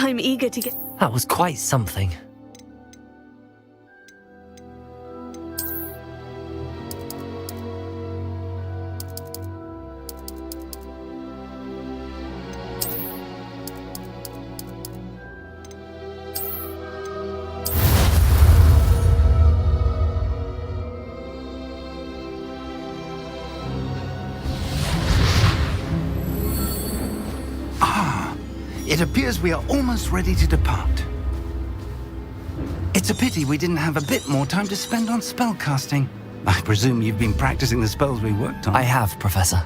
I'm eager to get... That was quite something. It appears we are almost ready to depart. It's a pity we didn't have a bit more time to spend on spellcasting. I presume you've been practicing the spells we worked on. I have, Professor.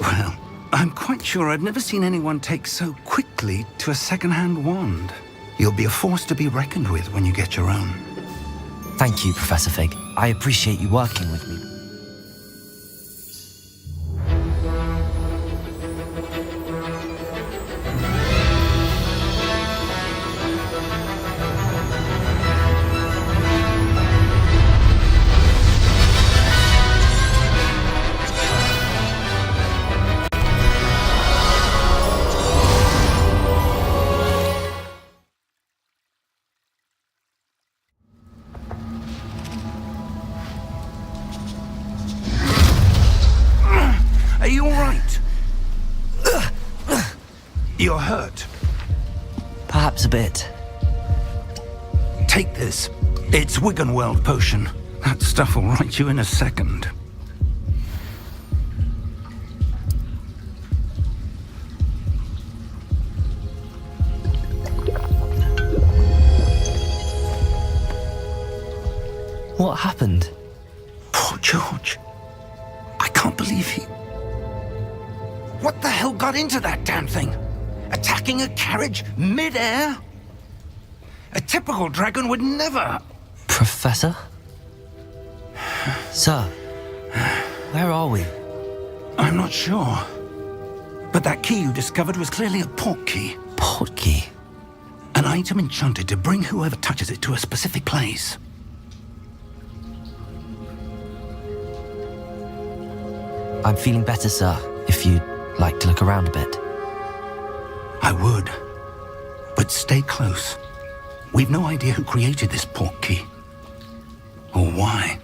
Well, I'm quite sure I've never seen anyone take so quickly to a second-hand wand. You'll be a force to be reckoned with when you get your own. Thank you, Professor Fig. I appreciate you working with me. Are you all right? You're hurt. Perhaps a bit. Take this. It's Wiggenweld potion. That stuff will right you in a second. What happened? Poor George. I can't believe he... What the hell got into that damn thing? Attacking a carriage mid-air? A typical dragon would never... Professor? Sir, where are we? I'm not sure. But that key you discovered was clearly a port key. Port key? An item enchanted to bring whoever touches it to a specific place. I'm feeling better, sir, if you'd like to look around a bit. I would. But stay close. We've no idea who created this port key. Or why.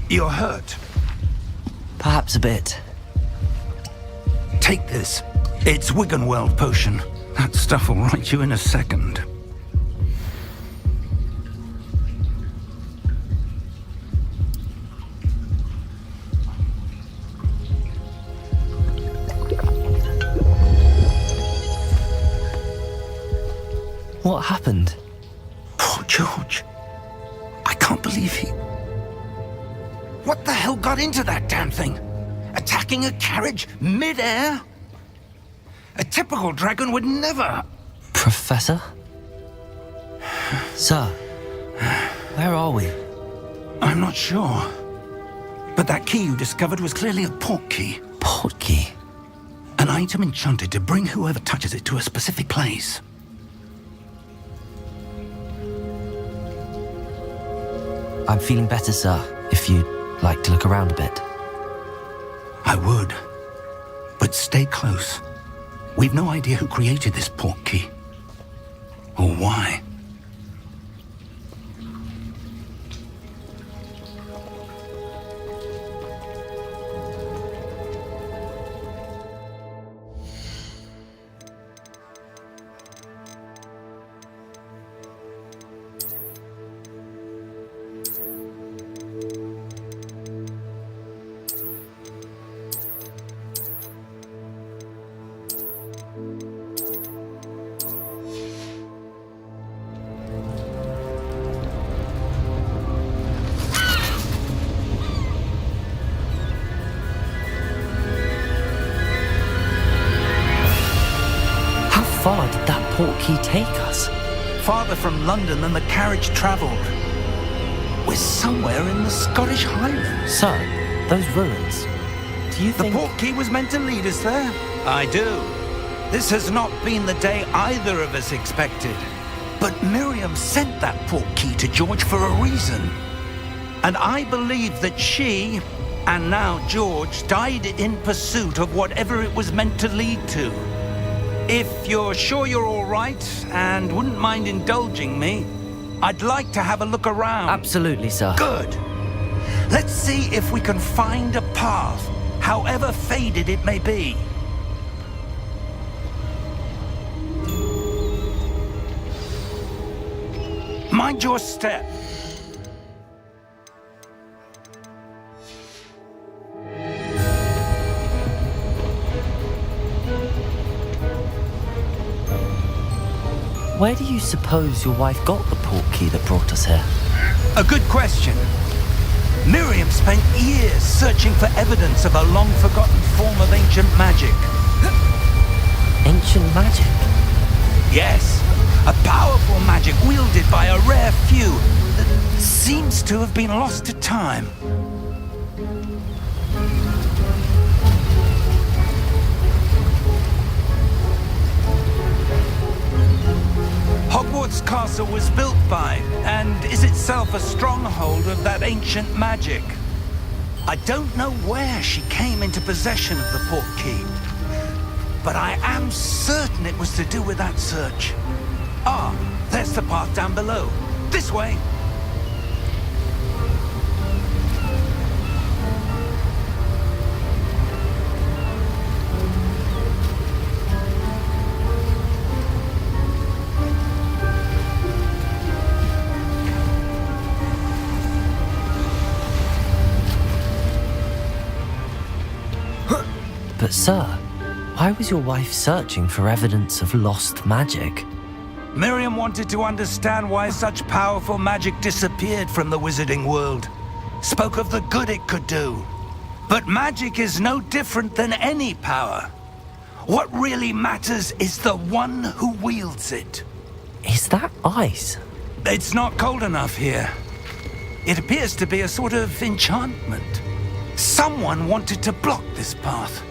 You're hurt. Perhaps a bit. Take this. It's Wiggenweld potion. That stuff will right you in a second. What happened? Poor George. I can't believe he... What the hell got into that damn thing? Attacking a carriage mid-air? A typical dragon would never... Professor? Sir, where are we? I'm not sure. But that key you discovered was clearly a port key. Port key? An item enchanted to bring whoever touches it to a specific place. I'm feeling better, sir, if you'd like to look around a bit. I would. But stay close. We've no idea who created this port key. Or why. How far did that port key take us? Farther from London than the carriage travelled. We're somewhere in the Scottish Highlands. Sir, those ruins. Do you The think... port key was meant to lead us there? I do. This has not been the day either of us expected. But Miriam sent that port key to George for a reason. And I believe that she, and now George, died in pursuit of whatever it was meant to lead to. If you're sure you're all right and wouldn't mind indulging me, I'd like to have a look around. Absolutely, sir. Good. Let's see if we can find a path, however faded it may be. Mind your step. Where do you suppose your wife got the port key that brought us here? A good question. Miriam spent years searching for evidence of a long-forgotten form of ancient magic. Ancient magic? Yes, a powerful magic wielded by a rare few that seems to have been lost to time. Hogwarts Castle was built by, and is itself a stronghold of that ancient magic. I don't know where she came into possession of the port key, but I am certain it was to do with that search. Ah, there's the path down below. This way. But sir, why was your wife searching for evidence of lost magic? Miriam wanted to understand why such powerful magic disappeared from the wizarding world. Spoke of the good it could do. But magic is no different than any power. What really matters is the one who wields it. Is that ice? It's not cold enough here. It appears to be a sort of enchantment. Someone wanted to block this path.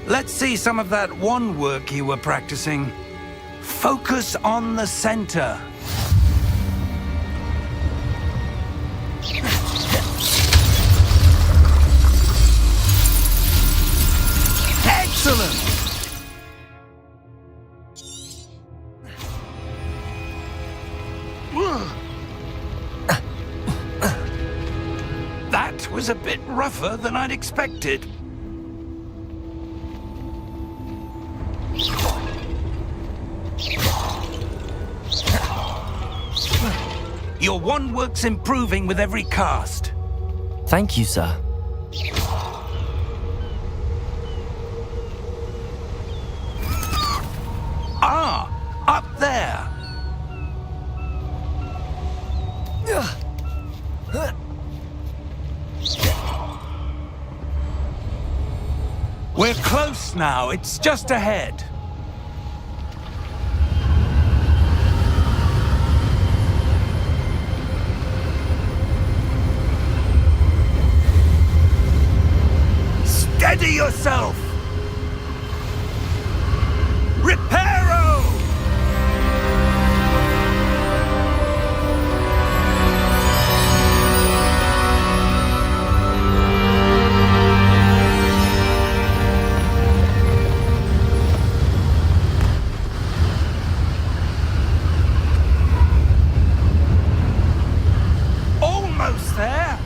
Let's see some of that wand work you were practicing. Focus on the center. Excellent! That was was a bit rougher than I'd expected. Your wand work's improving with every cast. Thank you, sir. Ah, up there. We're close now. It's just ahead. Steady yourself! Reparo! Almost there!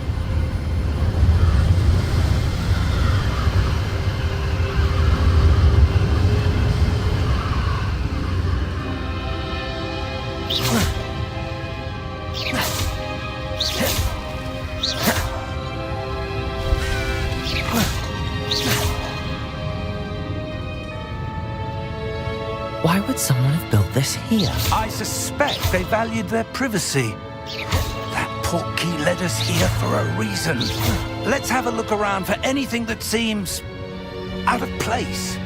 Why would someone have built this here? I suspect they valued their privacy. That portkey led us here for a reason. Let's have a look around for anything that seems out of place.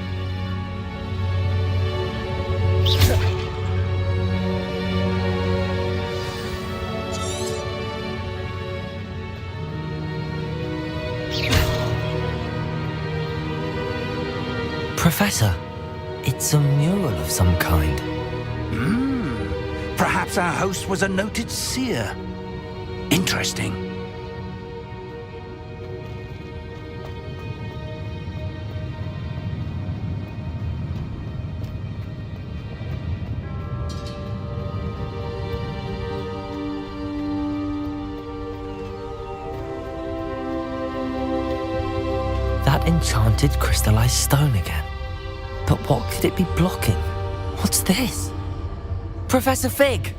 Professor, it's a mural of some kind. Perhaps our host was a noted seer. Interesting. That enchanted crystallized stone again. But what could it be blocking? What's this? Professor Fig!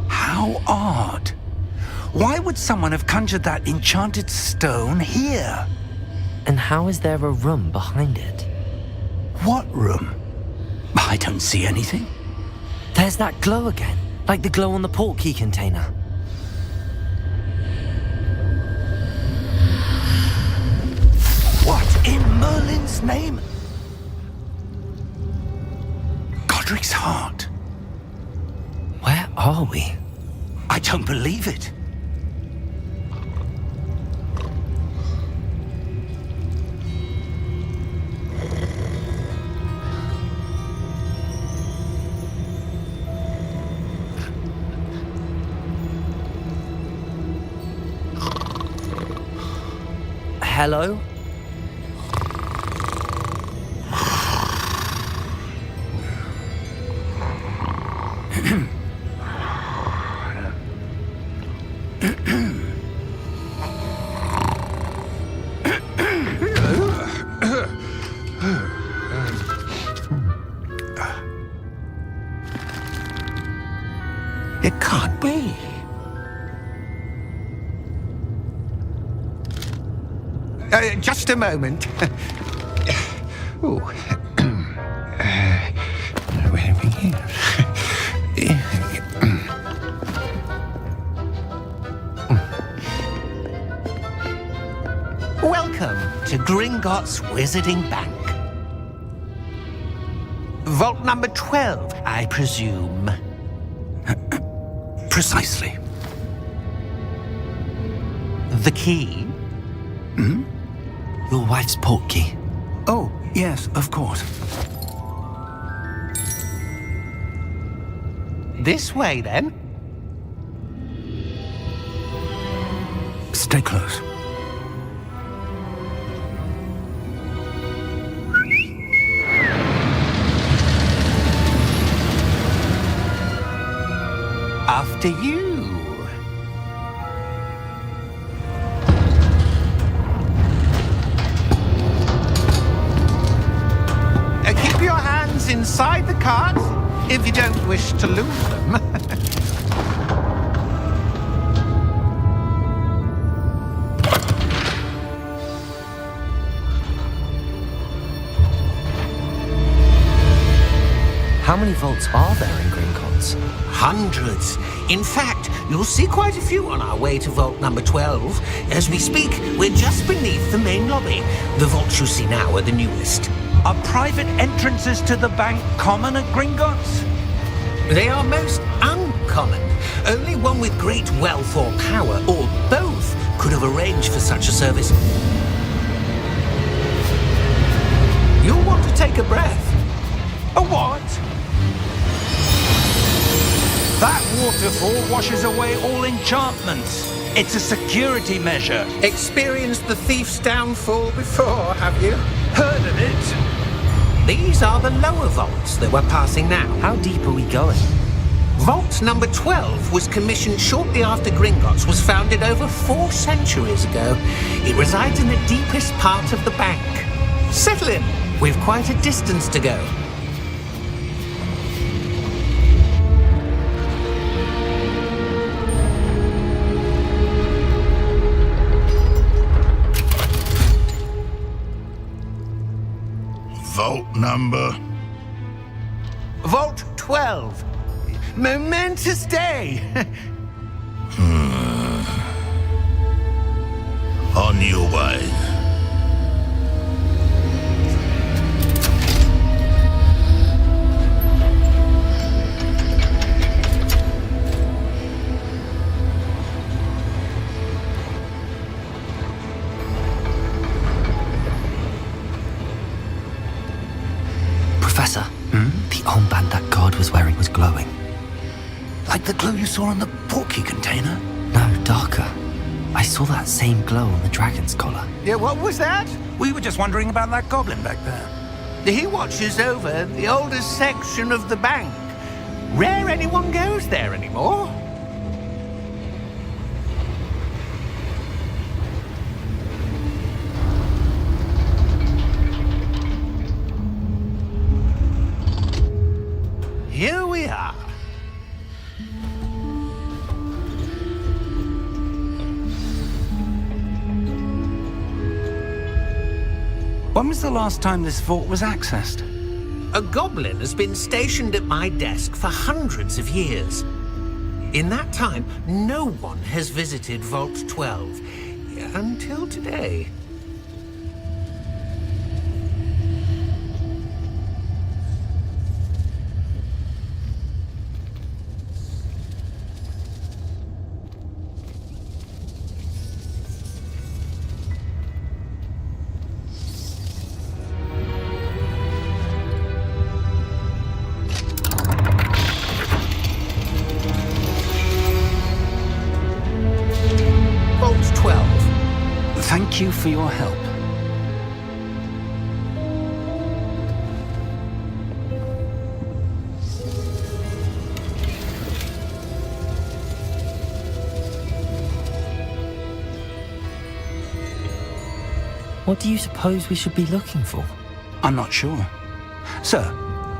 How odd. Why would someone have conjured that enchanted stone here? And how is there a room behind it? What room? I don't see anything. There's that glow again, like the glow on the portkey container. What in Merlin's name? Godric's heart. Where are we? I don't believe it. Hello? It can't be. Just a moment. Ooh. Where are we here? Welcome to Gringotts Wizarding Bank. Vault number 12, I presume. Precisely. The key? Your wife's portkey. Oh, yes, of course. This way, then. Stay close. After you. Keep your hands inside the cart if you don't wish to lose them. How many vaults are there in Gringotts? Hundreds. In fact, you'll see quite a few on our way to vault number 12. As we speak, we're just beneath the main lobby. The vaults you see now are the newest. Are private entrances to the bank common at Gringotts? They are most uncommon. Only one with great wealth or power, or both, could have arranged for such a service. You'll want to take a breath. A what? That waterfall washes away all enchantments. It's a security measure. Experienced the thief's downfall before, have you? Heard of it? These are the lower vaults that we're passing now. How deep are we going? Vault number 12 was commissioned shortly after Gringotts was founded over 4 centuries ago. It resides in the deepest part of the bank. Settle in. We've quite a distance to go. Vault number? Vault 12. Momentous day. On your way. Professor, the armband that guard was wearing was glowing. Like the glow you saw on the porky container? No, darker. I saw that same glow on the dragon's collar. Yeah, what was that? We were just wondering about that goblin back there. He watches over the oldest section of the bank. Rare anyone goes there anymore. Here we are. When was the last time this vault was accessed? A goblin has been stationed at my desk for hundreds of years. In that time, no one has visited Vault 12 until today. Vault 12. Thank you for your help. What do you suppose we should be looking for? I'm not sure. Sir,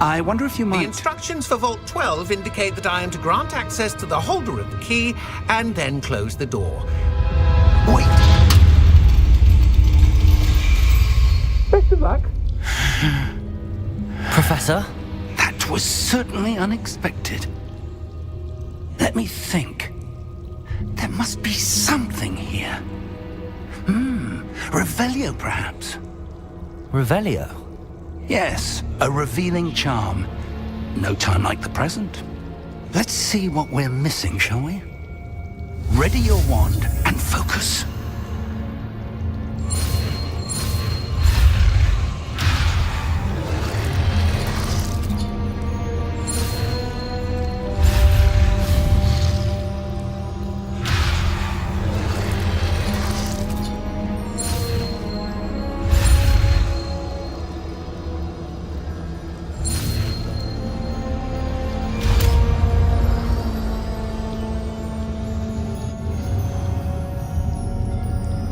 I wonder if you The might... instructions for Vault 12 indicate that I am to grant access to the holder of the key and then close the door. Wait! Best of luck. Professor? That was certainly unexpected. Let me think. There must be something here. Revelio, perhaps? Revelio? Yes, a revealing charm. No time like the present. Let's see what we're missing, shall we? Ready your wand and focus.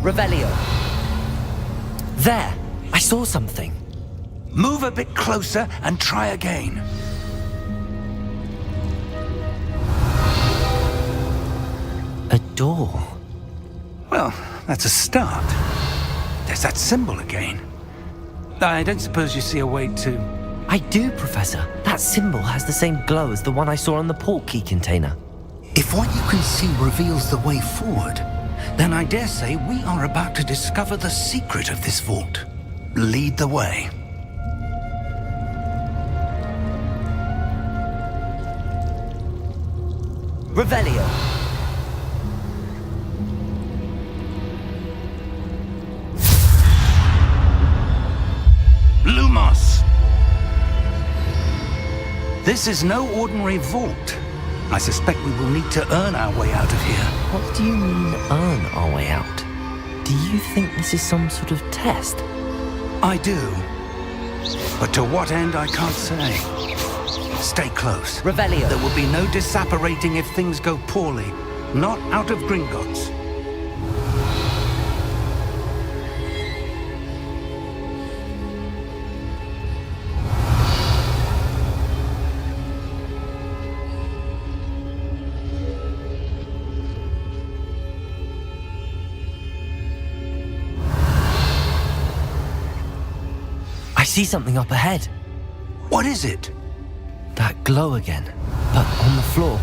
Revelio. There, I saw something. Move a bit closer and try again. A door. Well, that's a start. There's that symbol again. I don't suppose you see a way to... I do, Professor. That symbol has the same glow as the one I saw on the port key container. If what you can see reveals the way forward, then I dare say we are about to discover the secret of this vault. Lead the way. Revelio. Lumos! This is no ordinary vault. I suspect we will need to earn our way out of here. What do you mean, earn our way out? Do you think this is some sort of test? I do. But to what end, I can't say. Stay close. Revelio. There will be no disapparating if things go poorly. Not out of Gringotts. I see something up ahead. What is it? That glow again, but on the floor.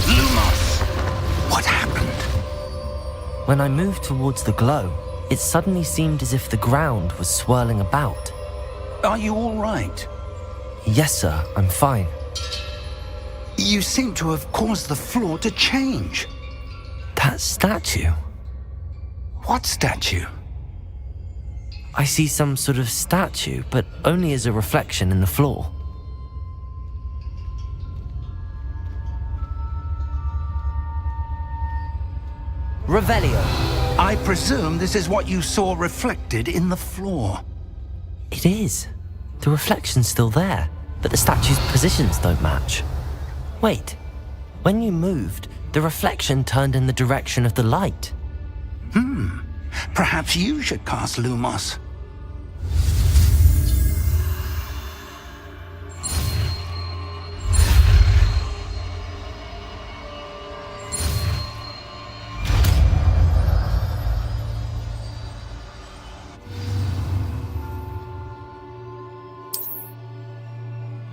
Lumos! What happened? When I moved towards the glow, it suddenly seemed as if the ground was swirling about. Are you all right? Yes, sir, I'm fine. You seem to have caused the floor to change. That statue? What statue? I see some sort of statue, but only as a reflection in the floor. Revelio. I presume this is what you saw reflected in the floor. It is. The reflection's still there, but the statue's positions don't match. Wait, when you moved, the reflection turned in the direction of the light. Perhaps you should cast Lumos.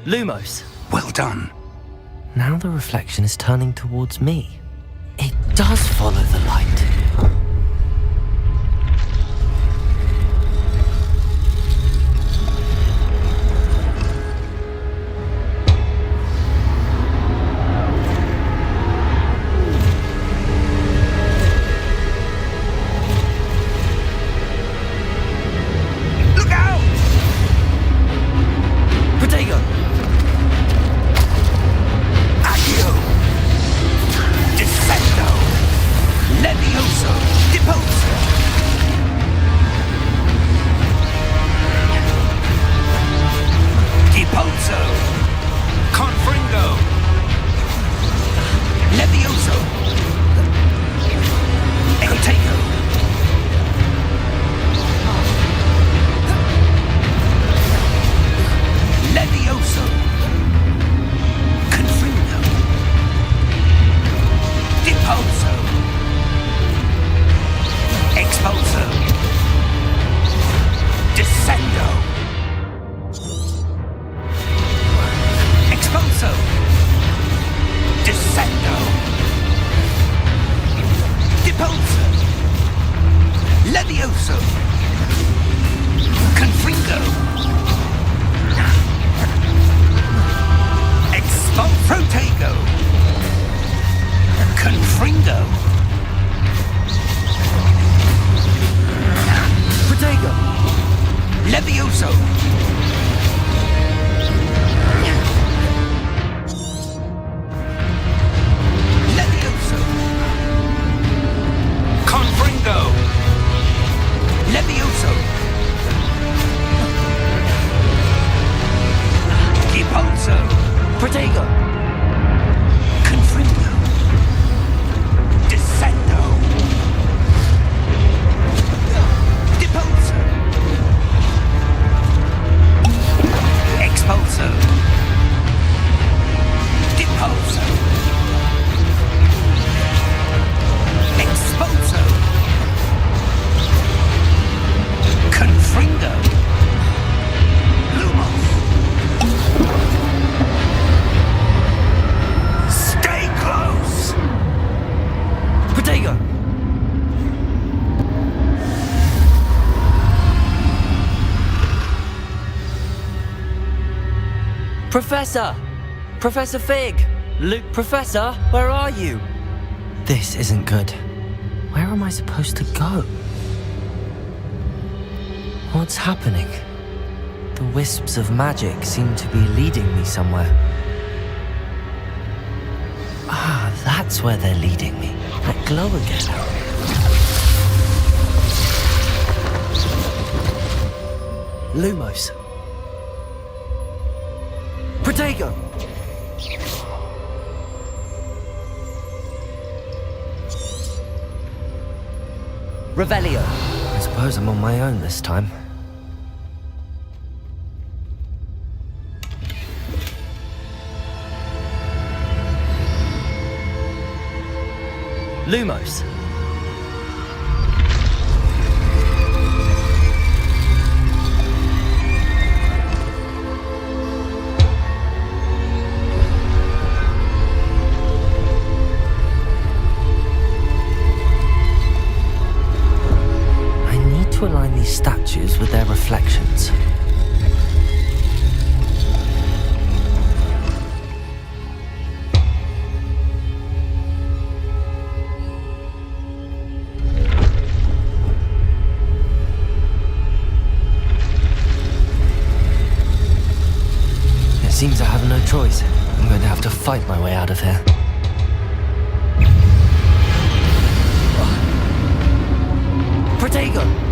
Lumos. Well done. Now the reflection is turning towards me. It does follow the light. Look out! Protego! Accio! Defendo! Levioso! Deposo! Deposo! Confringo! Levioso! Protego! Levioso! Confringo! Deposo! Expulso! Descendo! Expulso! Descendo! Deposo! Levioso! Confringo! Protego! Confringo! Protego! Levioso! Levioso! Confringo! Levioso! Professor! Professor Fig! Luke, Professor, where are you? This isn't good. Where am I supposed to go? What's happening? The wisps of magic seem to be leading me somewhere. Ah, that's where they're leading me. That glow again. Lumos. Protego! Revelio. I suppose I'm on my own this time. Lumos. I need to align these statues with their reflections. Seems I have no choice. I'm going to have to fight my way out of here. Protego!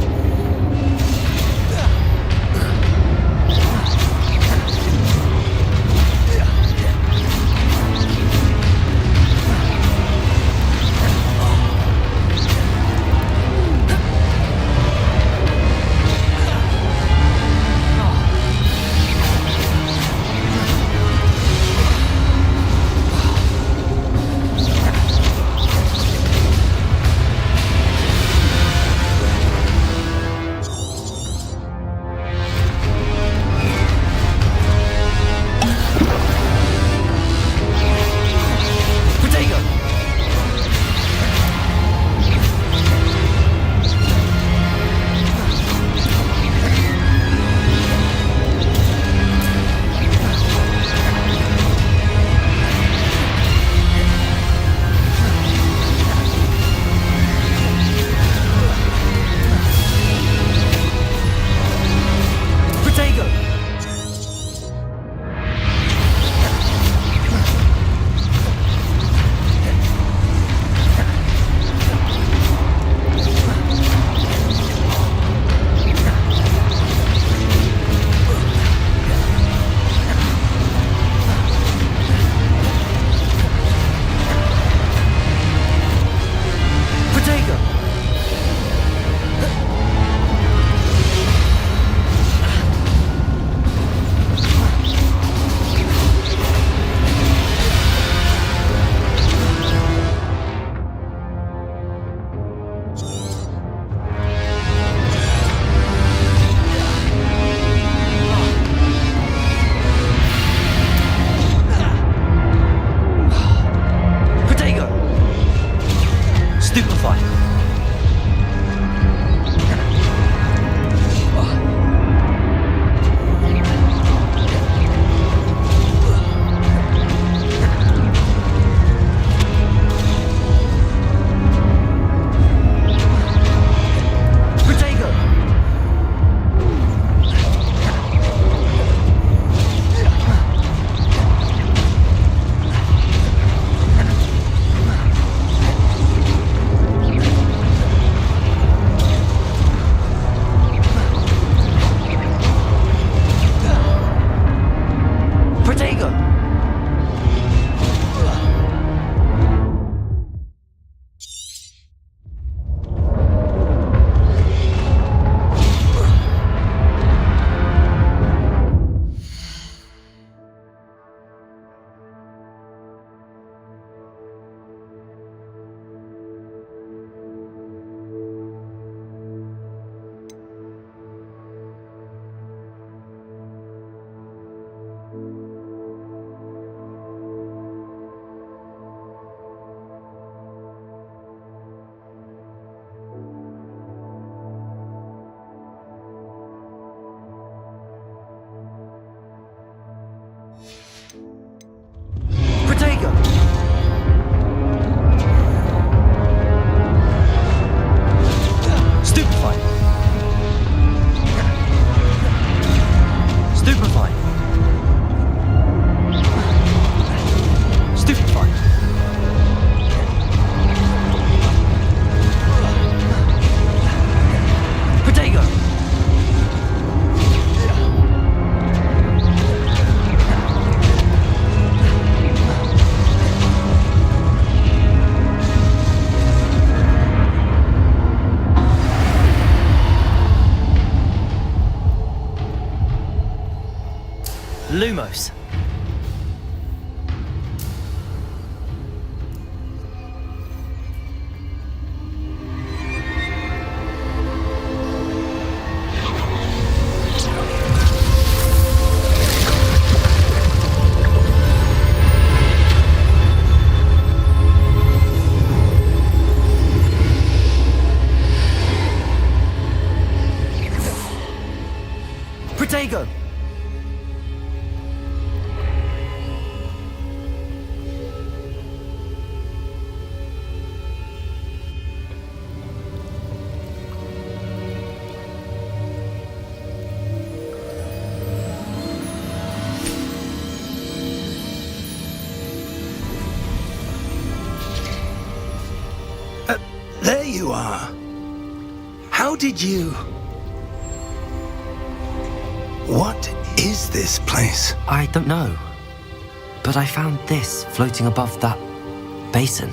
Lumos. Protego! There you are. How did you... What is this place? I don't know. But I found this floating above that basin.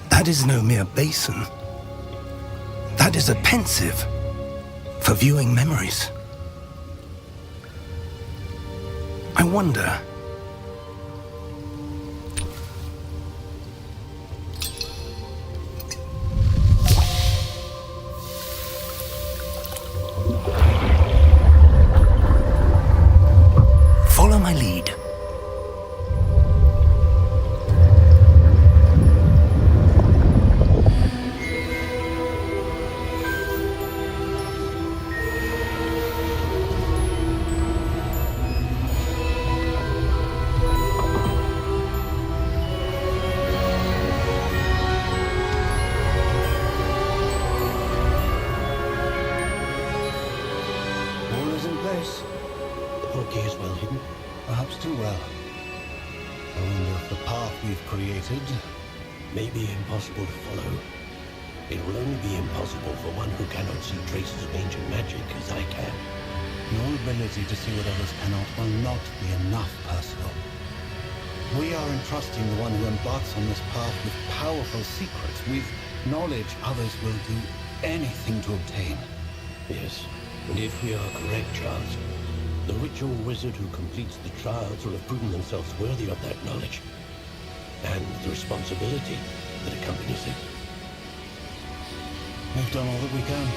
That is no mere basin. That is a pensive for viewing memories. I wonder... Follow my lead. All is in place. The portkey is well hidden, perhaps too well. I wonder if the path we've created may be impossible to follow. It will only be impossible for one who cannot see traces of ancient magic as I can. Your ability to see what others cannot will not be enough, Percival. We are entrusting the one who embarks on this path with powerful secrets, with knowledge others will do anything to obtain. Yes, and if we are correct, Charles, the ritual wizard who completes the trials will have proven themselves worthy of that knowledge, and the responsibility that accompanies it. We've done all that we can.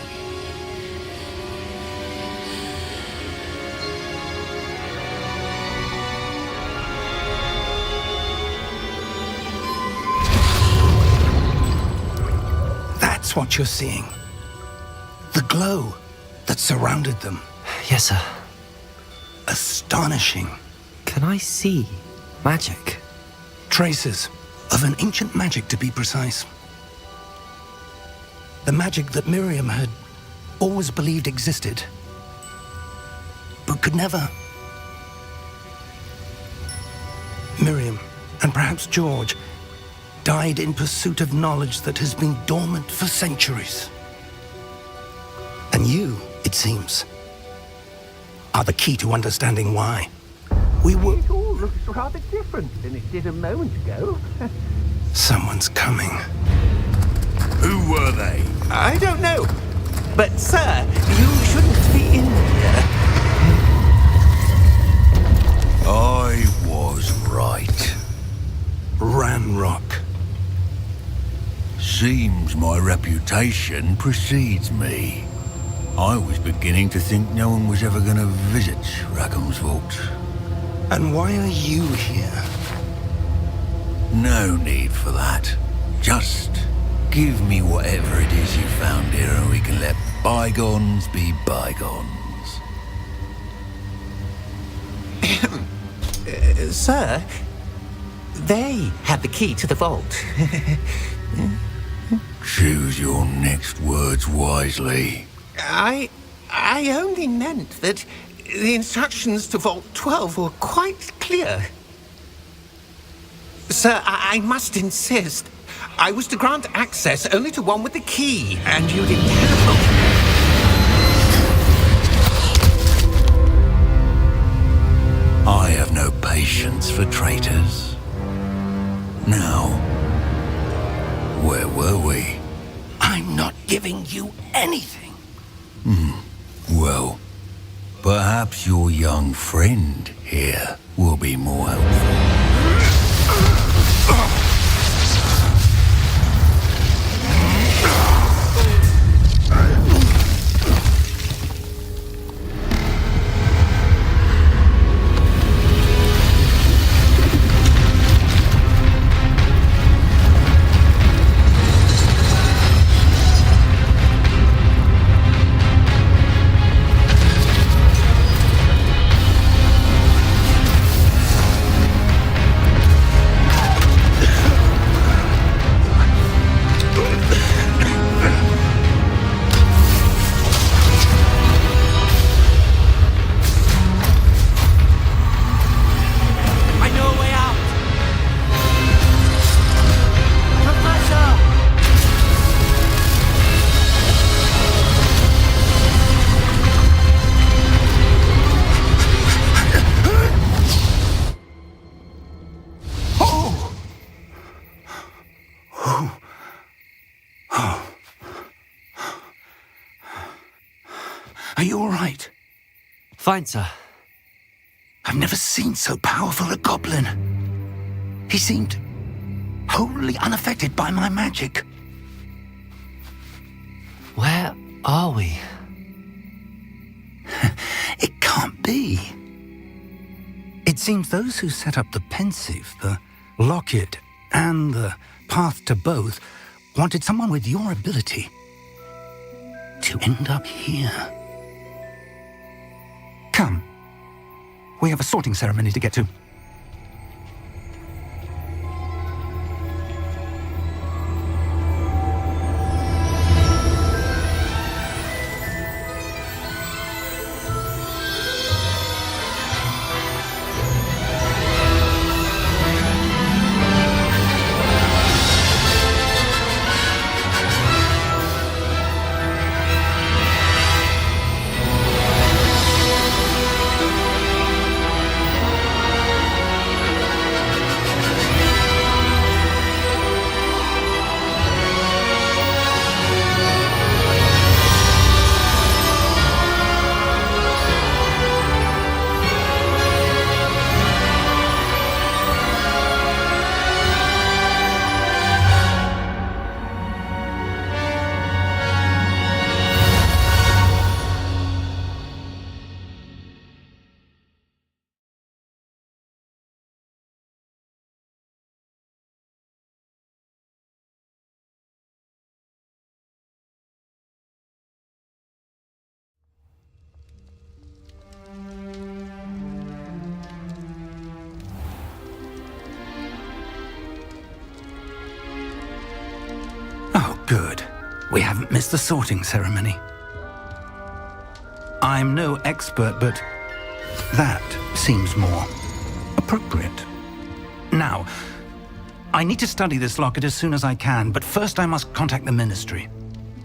That's what you're seeing. The glow that surrounded them. Yes, sir. Astonishing. Can I see magic? Traces of an ancient magic, to be precise. The magic that Miriam had always believed existed, but could never. Miriam, and perhaps George, died in pursuit of knowledge that has been dormant for centuries. And you, it seems, are the key to understanding why. We were... It all looks rather different than it did a moment ago. Someone's coming. Who were they? I don't know. But, sir, you shouldn't be in here. I was right. Ranrock. Seems my reputation precedes me. I was beginning to think no one was ever going to visit Rackham's vault. And why are you here? No need for that. Just give me whatever it is you found here and we can let bygones be bygones. Sir, they had the key to the vault. Choose your next words wisely. I only meant that the instructions to Vault 12 were quite clear. Sir, I must insist. I was to grant access only to one with the key, and you didn't have it. I have no patience for traitors. Now, where were we? I'm not giving you anything. Well, Perhaps your young friend here will be more helpful. Are you all right? Fine, sir. I've never seen so powerful a goblin. He seemed wholly unaffected by my magic. Where are we? It can't be. It seems those who set up the pensive, the locket, and the path to both wanted someone with your ability to end up here. Come. We have a sorting ceremony to get to. Oh, good. We haven't missed the sorting ceremony. I'm no expert, but that seems more appropriate. Now, I need to study this locket as soon as I can, but first I must contact the Ministry.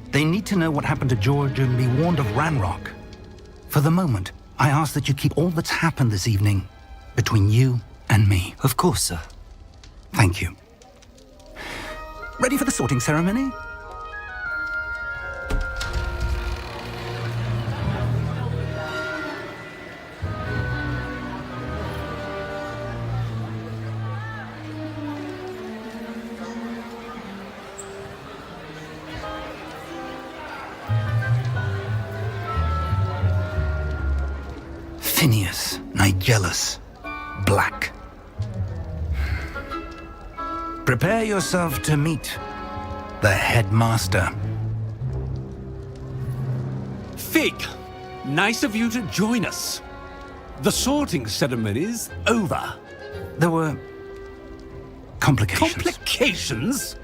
They need to know what happened to George and be warned of Ranrock. For the moment, I ask that you keep all that's happened this evening between you and me. Of course, sir. Thank you. Ready for the sorting ceremony? Phineas, Nigellus, Black. Prepare yourself to meet the headmaster. Fig, nice of you to join us. The sorting ceremony's over. There were complications. Complications?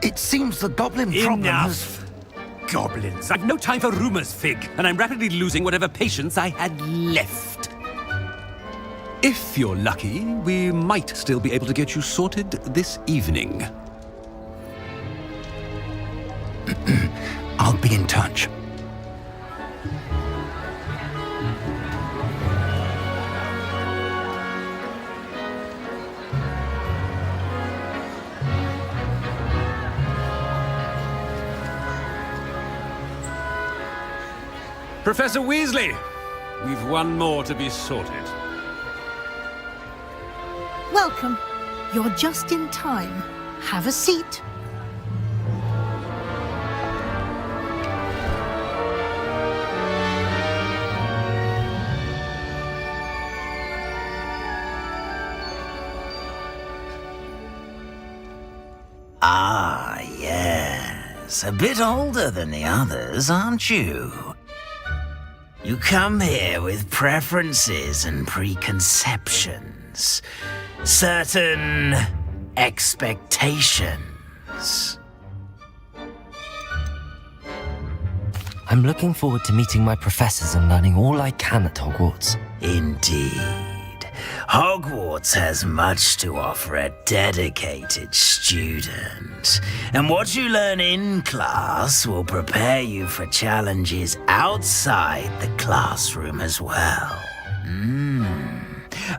It seems the goblin problem has... Enough! Goblins. I've no time for rumors, Fig, and I'm rapidly losing whatever patience I had left. If you're lucky, we might still be able to get you sorted this evening. I'll be in touch. Professor Weasley, we've one more to be sorted. Welcome. You're just in time. Have a seat. Ah, yes. A bit older than the others, aren't you? You come here with preferences and preconceptions. Certain expectations. I'm looking forward to meeting my professors and learning all I can at Hogwarts. Indeed. Hogwarts has much to offer a dedicated student. And what you learn in class will prepare you for challenges outside the classroom as well.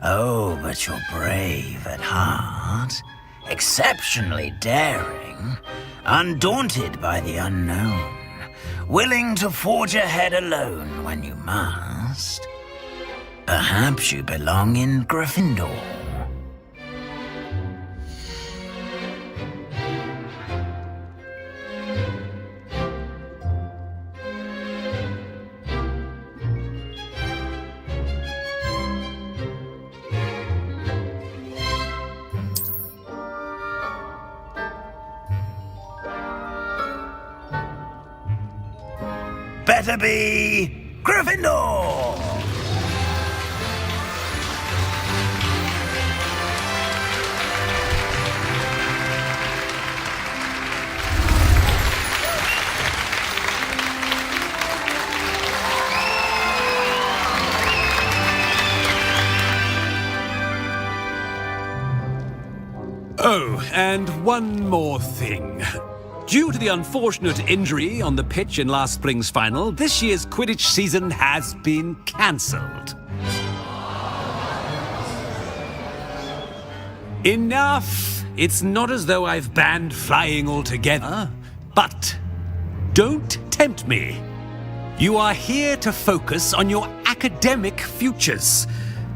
Oh, but you're brave at heart, exceptionally daring, undaunted by the unknown, willing to forge ahead alone when you must. Perhaps you belong in Gryffindor. Better be Gryffindor! Oh, and one more thing. Due to the unfortunate injury on the pitch in last spring's final, this year's Quidditch season has been cancelled. Enough! It's not as though I've banned flying altogether, but don't tempt me. You are here to focus on your academic futures.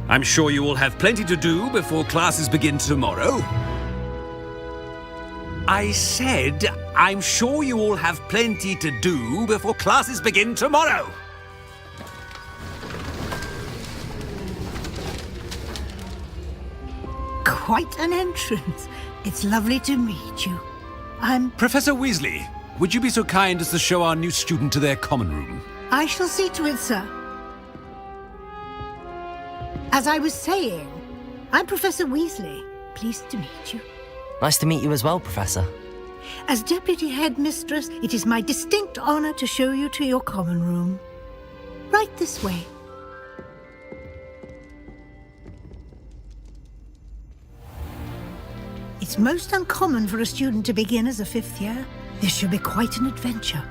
I'm sure you will have plenty to do before classes begin tomorrow. I said, I'm sure you all have plenty to do before classes begin tomorrow. Quite an entrance. It's lovely to meet you. Professor Weasley, would you be so kind as to show our new student to their common room? I shall see to it, sir. As I was saying, I'm Professor Weasley. Pleased to meet you. Nice to meet you as well, Professor. As Deputy Headmistress, it is my distinct honor to show you to your common room. Right this way. It's most uncommon for a student to begin as a fifth year. This should be quite an adventure.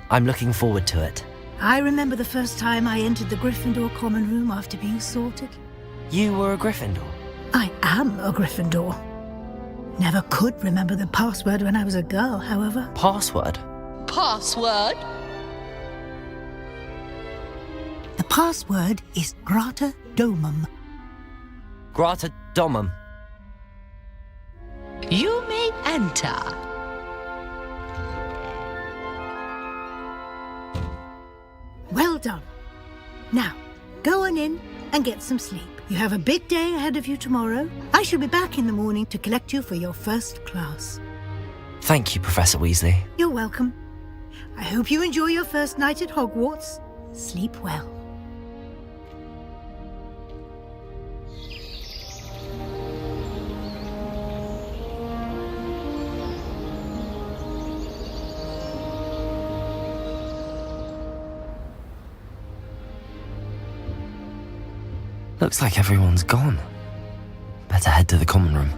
I'm looking forward to it. I remember the first time I entered the Gryffindor common room after being sorted. You were a Gryffindor? I am a Gryffindor. Never could remember the password when I was a girl, however. Password? Password? The password is Grata Domum. Grata Domum. You may enter. Well done. Now, go on in and get some sleep. You have a big day ahead of you tomorrow. I shall be back in the morning to collect you for your first class. Thank you, Professor Weasley. You're welcome. I hope you enjoy your first night at Hogwarts. Sleep well. Looks like everyone's gone. Better head to the common room.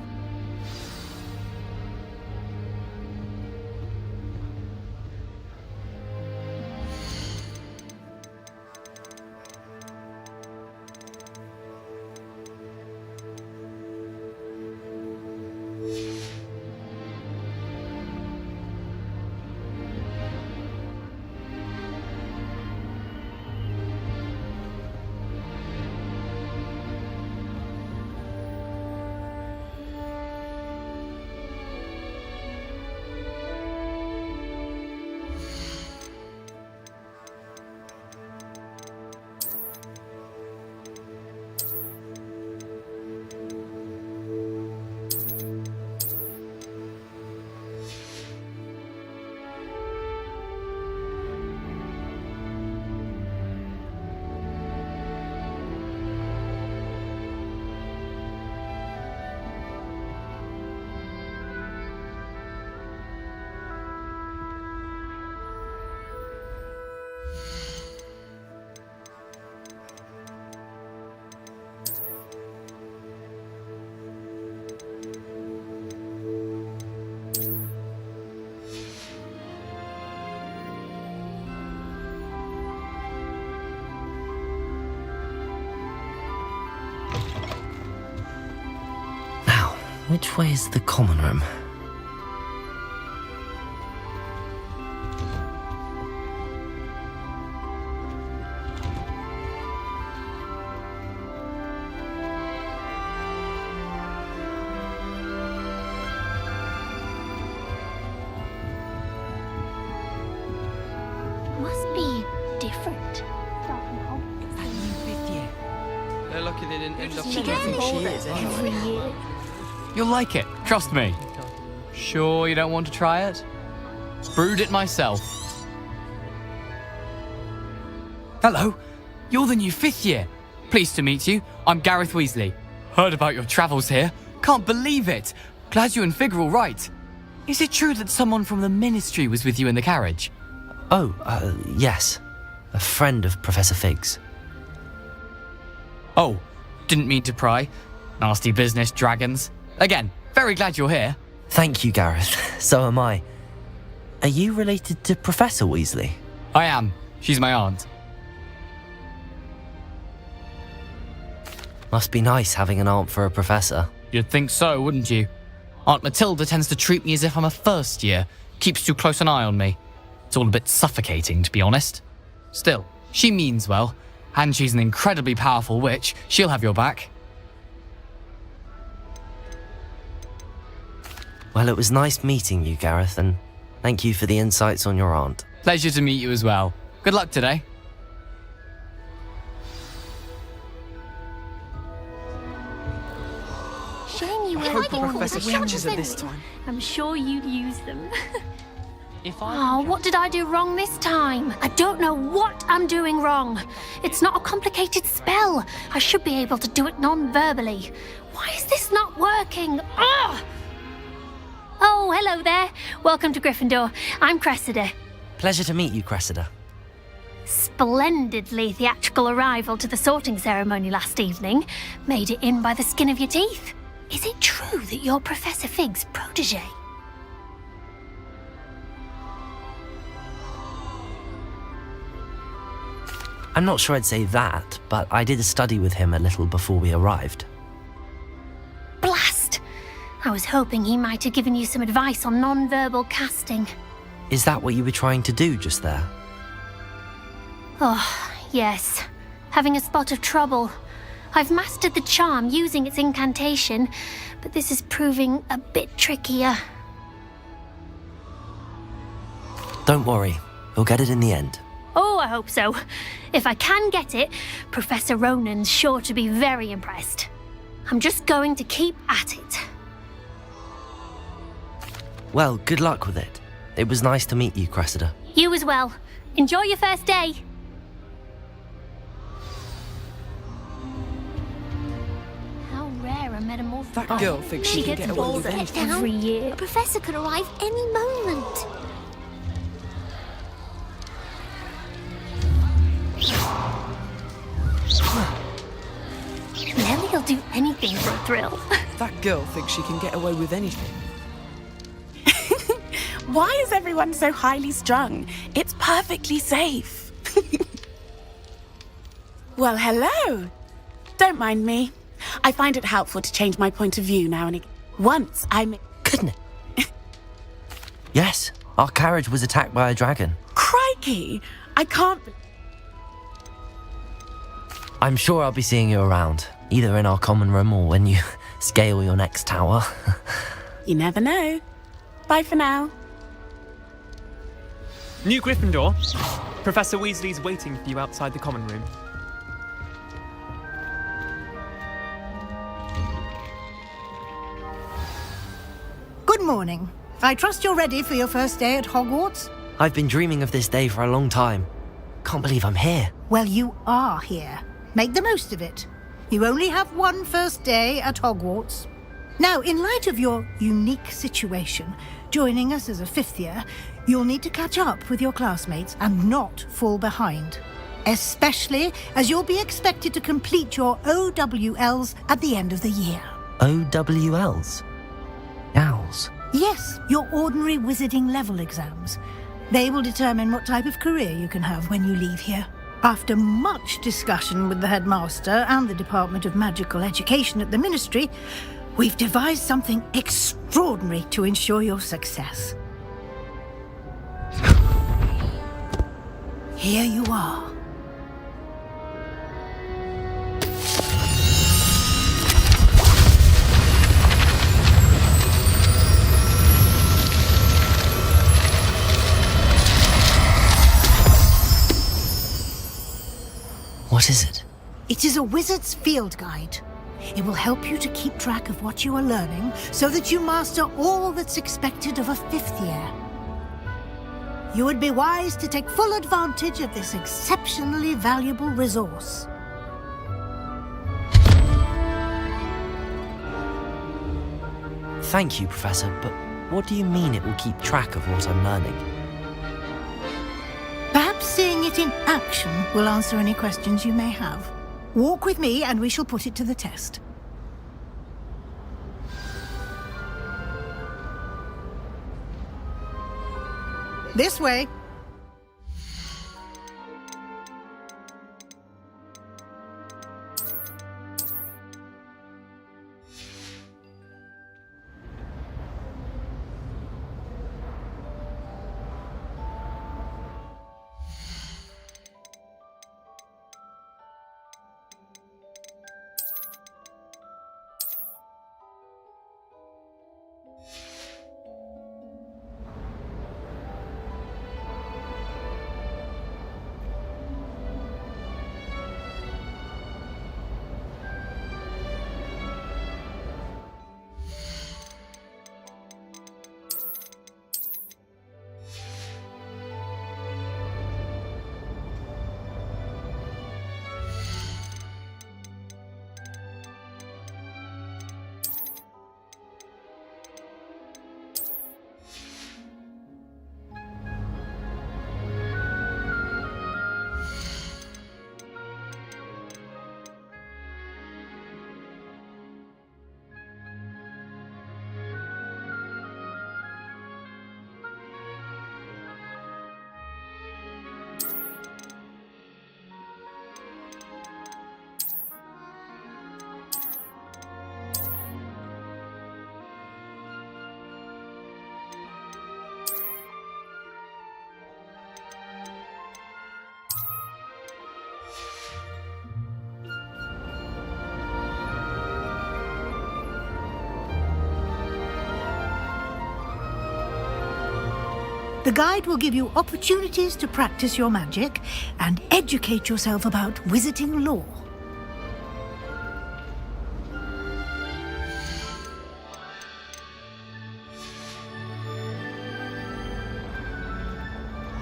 Which way is the common room? Must be different. They're lucky they didn't end up She gets older every year. You'll like it, trust me. Sure you don't want to try it? Brewed it myself. Hello, you're the new 5th year. Pleased to meet you. I'm Gareth Weasley. Heard about your travels here. Can't believe it. Glad you and Fig are all right. Is it true that someone from the Ministry was with you in the carriage? Oh, yes. A friend of Professor Fig's. Oh, didn't mean to pry. Nasty business, dragons. Again, very glad you're here. Thank you, Gareth. So am I. Are you related to Professor Weasley? I am. She's my aunt. Must be nice having an aunt for a professor. You'd think so, wouldn't you? Aunt Matilda tends to treat me as if I'm a first year. Keeps too close an eye on me. It's all a bit suffocating, to be honest. Still, she means well. And she's an incredibly powerful witch. She'll have your back. Well, it was nice meeting you, Gareth, and thank you for the insights on your aunt. Pleasure to meet you as well. Good luck today. Shame you weren't born with wings this time. I'm sure you'd use them. Oh, what did I do wrong this time? I don't know what I'm doing wrong. It's not a complicated spell. I should be able to do it non-verbally. Why is this not working? Ugh! Oh, hello there. Welcome to Gryffindor. I'm Cressida. Pleasure to meet you, Cressida. Splendidly theatrical arrival to the sorting ceremony last evening. Made it in by the skin of your teeth. Is it true that you're Professor Fig's protege? I'm not sure I'd say that, but I did a study with him a little before we arrived. Blast! I was hoping he might have given you some advice on non-verbal casting. Is that what you were trying to do just there? Oh, yes. Having a spot of trouble. I've mastered the charm using its incantation, but this is proving a bit trickier. Don't worry, you'll get it in the end. Oh, I hope so. If I can get it, Professor Ronan's sure to be very impressed. I'm just going to keep at it. Well, good luck with it. It was nice to meet you, Cressida. You as well. Enjoy your first day. How rare a metamorphosis. That girl thinks she can gets get away with older anything. every year. A professor could arrive any moment. Nelly'll do anything for a thrill. That girl thinks she can get away with anything. Why is everyone so highly strung? It's perfectly safe. Well, hello. Don't mind me. I find it helpful to change my point of view now and again. Once Goodness. Yes, our carriage was attacked by a dragon. Crikey! I can't... I'm sure I'll be seeing you around, either in our common room or when you scale your next tower. You never know. Bye for now. New Gryffindor. Professor Weasley's waiting for you outside the common room. Good morning. I trust you're ready for your first day at Hogwarts? I've been dreaming of this day for a long time. Can't believe I'm here. Well, you are here. Make the most of it. You only have one first day at Hogwarts. Now, in light of your unique situation, joining us as a 5th year, you'll need to catch up with your classmates and not fall behind. Especially as you'll be expected to complete your OWLs at the end of the year. OWLs? Owls? Yes, your ordinary wizarding level exams. They will determine what type of career you can have when you leave here. After much discussion with the headmaster and the Department of Magical Education at the Ministry, We've devised something extraordinary to ensure your success. Here you are. What is it? It is a wizard's field guide. It will help you to keep track of what you are learning so that you master all that's expected of a 5th year. You would be wise to take full advantage of this exceptionally valuable resource. Thank you, Professor, but what do you mean it will keep track of what I'm learning? Perhaps seeing it in action will answer any questions you may have. Walk with me and we shall put it to the test. This way. The guide will give you opportunities to practice your magic and educate yourself about wizarding lore.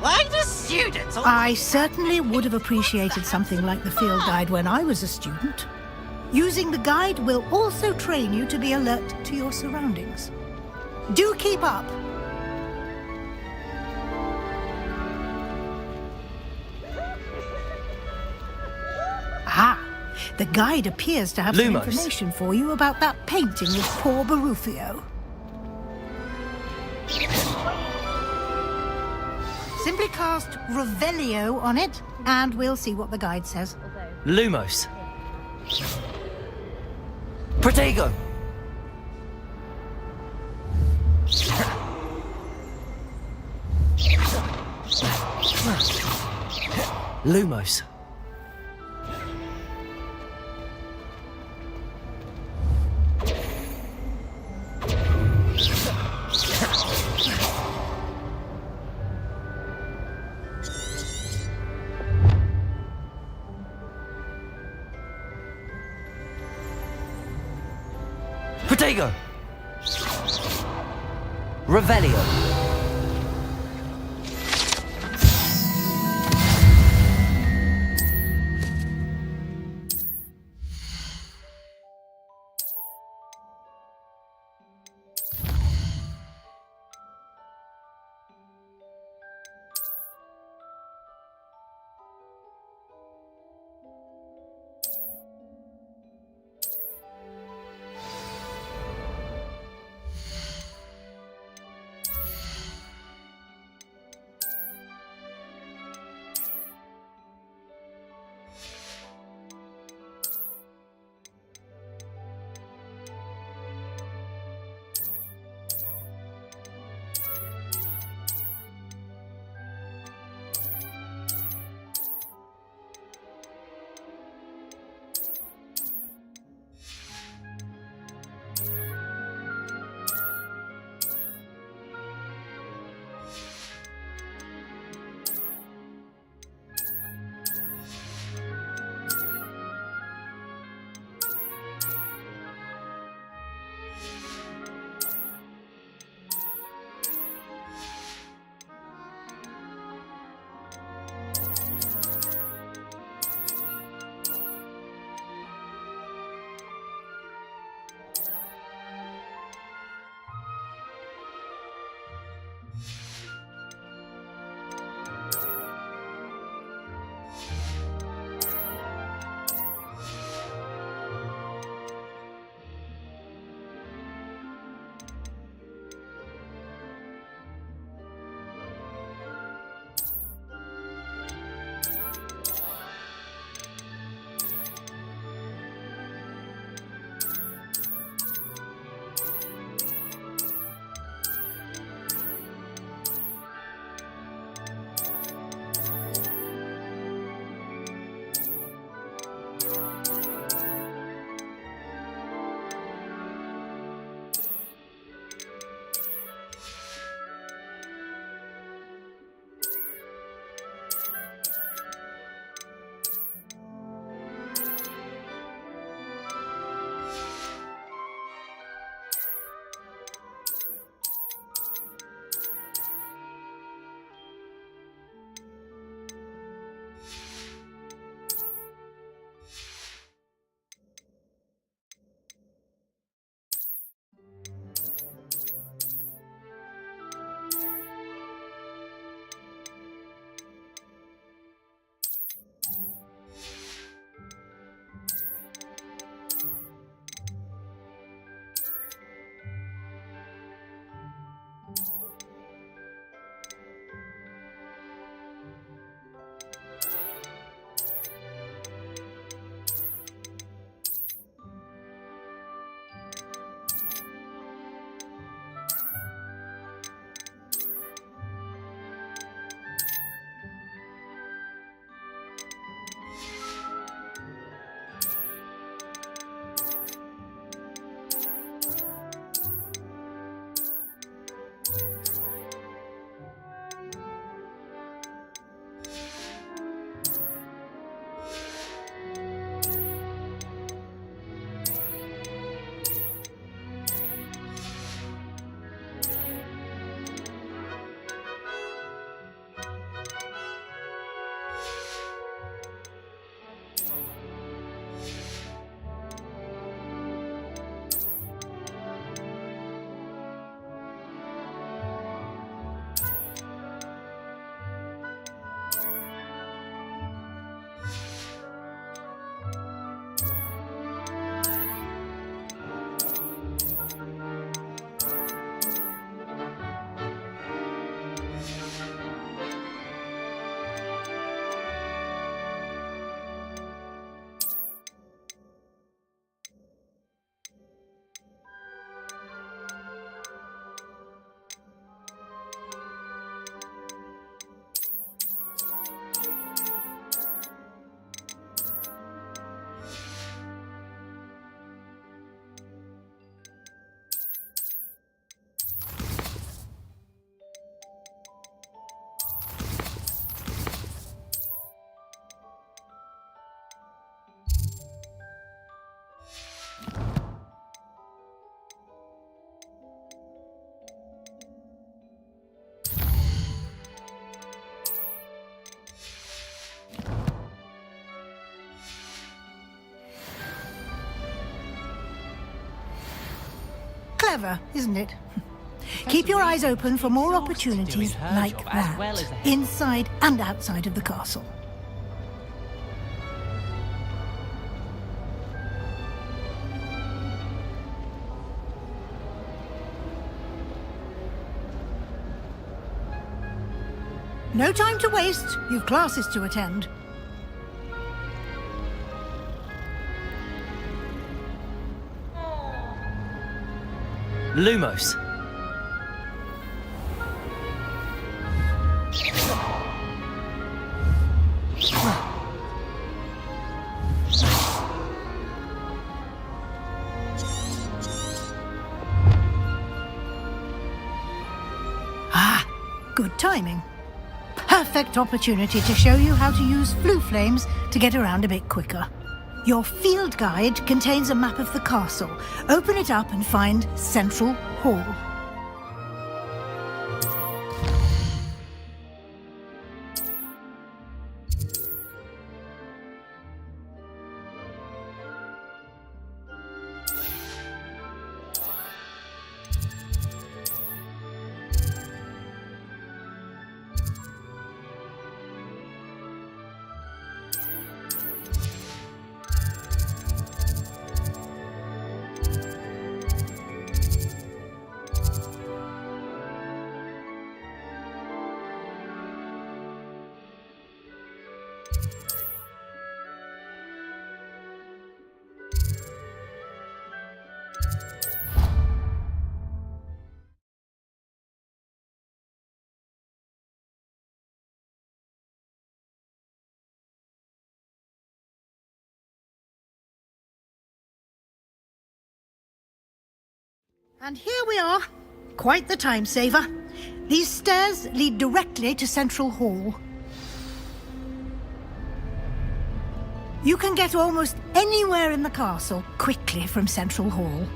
Like the students. I certainly would have appreciated something like the field guide when I was a student. Using the guide will also train you to be alert to your surroundings. Do keep up! Ah, the guide appears to have some Lumos. information for you about that painting of poor Barufio. Simply cast Revelio on it, and we'll see what the guide says. Lumos. Protego. Lumos. Protego. Revelio. Clever, isn't it? Keep your eyes open for more opportunities like that, inside and outside of the castle. No time to waste. You've classes to attend. Lumos. Ah, good timing. Perfect opportunity to show you how to use flue flames to get around a bit quicker. Your field guide contains a map of the castle. Open it up and find Central Hall. And here we are. Quite the time saver. These stairs lead directly to Central Hall. You can get almost anywhere in the castle quickly from Central Hall.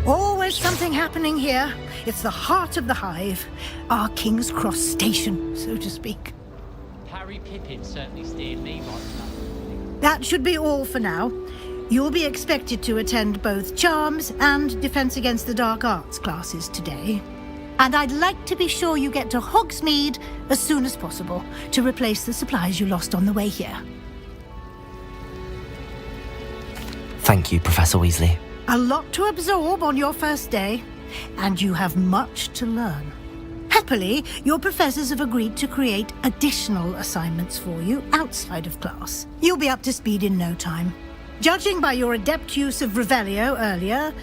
Always something happening here. It's the heart of the hive. Our King's Cross station, so to speak. Harry Pippin certainly steered me right. That should be all for now. You'll be expected to attend both Charms and Defense Against the Dark Arts classes today. And I'd like to be sure you get to Hogsmeade as soon as possible to replace the supplies you lost on the way here. Thank you, Professor Weasley. A lot to absorb on your first day, and you have much to learn. Happily, your professors have agreed to create additional assignments for you outside of class. You'll be up to speed in no time. Judging by your adept use of Revelio earlier,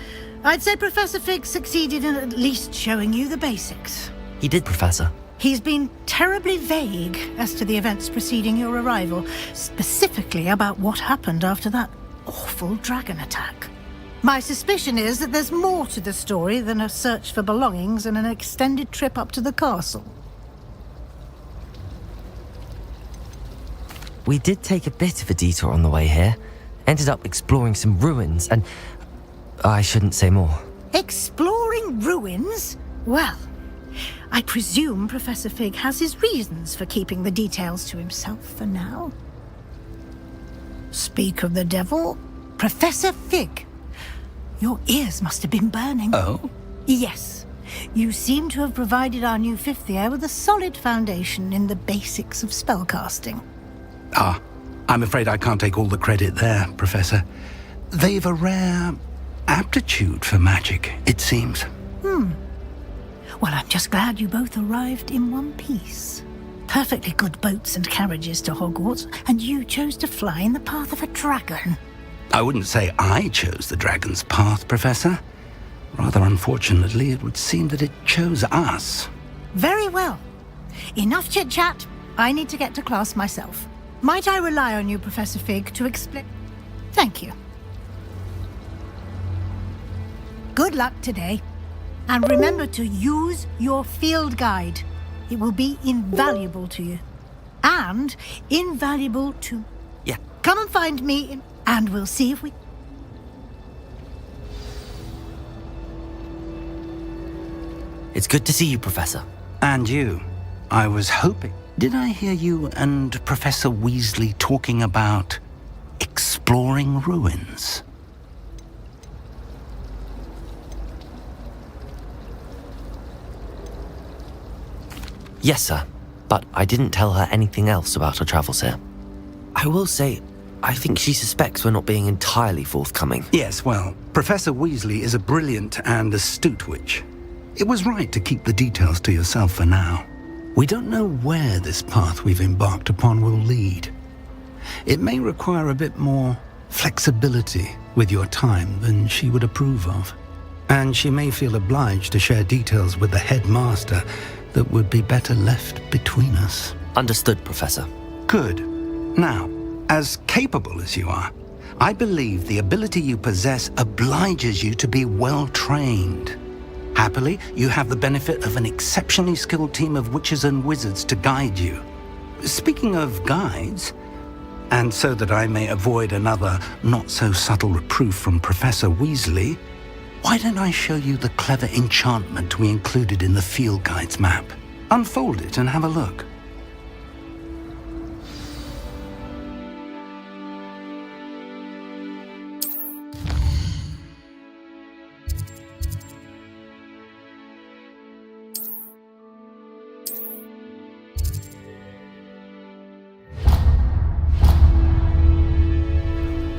I'd say Professor Fig succeeded in at least showing you the basics. He did, Professor. He's been terribly vague as to the events preceding your arrival, specifically about what happened after that awful dragon attack. My suspicion is that there's more to the story than a search for belongings and an extended trip up to the castle. We did take a bit of a detour on the way here. Ended up exploring some ruins and... I shouldn't say more. Exploring ruins? Well, I presume Professor Fig has his reasons for keeping the details to himself for now. Speak of the devil, Professor Fig. Your ears must have been burning. Oh? Yes. You seem to have provided our new fifth year with a solid foundation in the basics of spellcasting. Ah, I'm afraid I can't take all the credit there, Professor. They've a rare aptitude for magic, it seems. Well, I'm just glad you both arrived in one piece. Perfectly good boats and carriages to Hogwarts, and you chose to fly in the path of a dragon. I wouldn't say I chose the dragon's path, Professor. Rather unfortunately, it would seem that it chose us. Very well. Enough chit-chat. I need to get to class myself. Might I rely on you, Professor Fig, to explain? Thank you. Good luck today. And remember to use your field guide. It will be invaluable to you. And invaluable to... Yeah. Come and find me, and we'll see if we... It's good to see you, Professor. And you. I was hoping... Did I hear you and Professor Weasley talking about exploring ruins? Yes, sir. But I didn't tell her anything else about her travels here. I will say, I think she suspects we're not being entirely forthcoming. Yes, well, Professor Weasley is a brilliant and astute witch. It was right to keep the details to yourself for now. We don't know where this path we've embarked upon will lead. It may require a bit more flexibility with your time than she would approve of. And she may feel obliged to share details with the headmaster that would be better left between us. Understood, Professor. Good. Now, as capable as you are, I believe the ability you possess obliges you to be well-trained. Happily, you have the benefit of an exceptionally skilled team of witches and wizards to guide you. Speaking of guides, and so that I may avoid another not-so-subtle reproof from Professor Weasley, why don't I show you the clever enchantment we included in the field guide's map? Unfold it and have a look.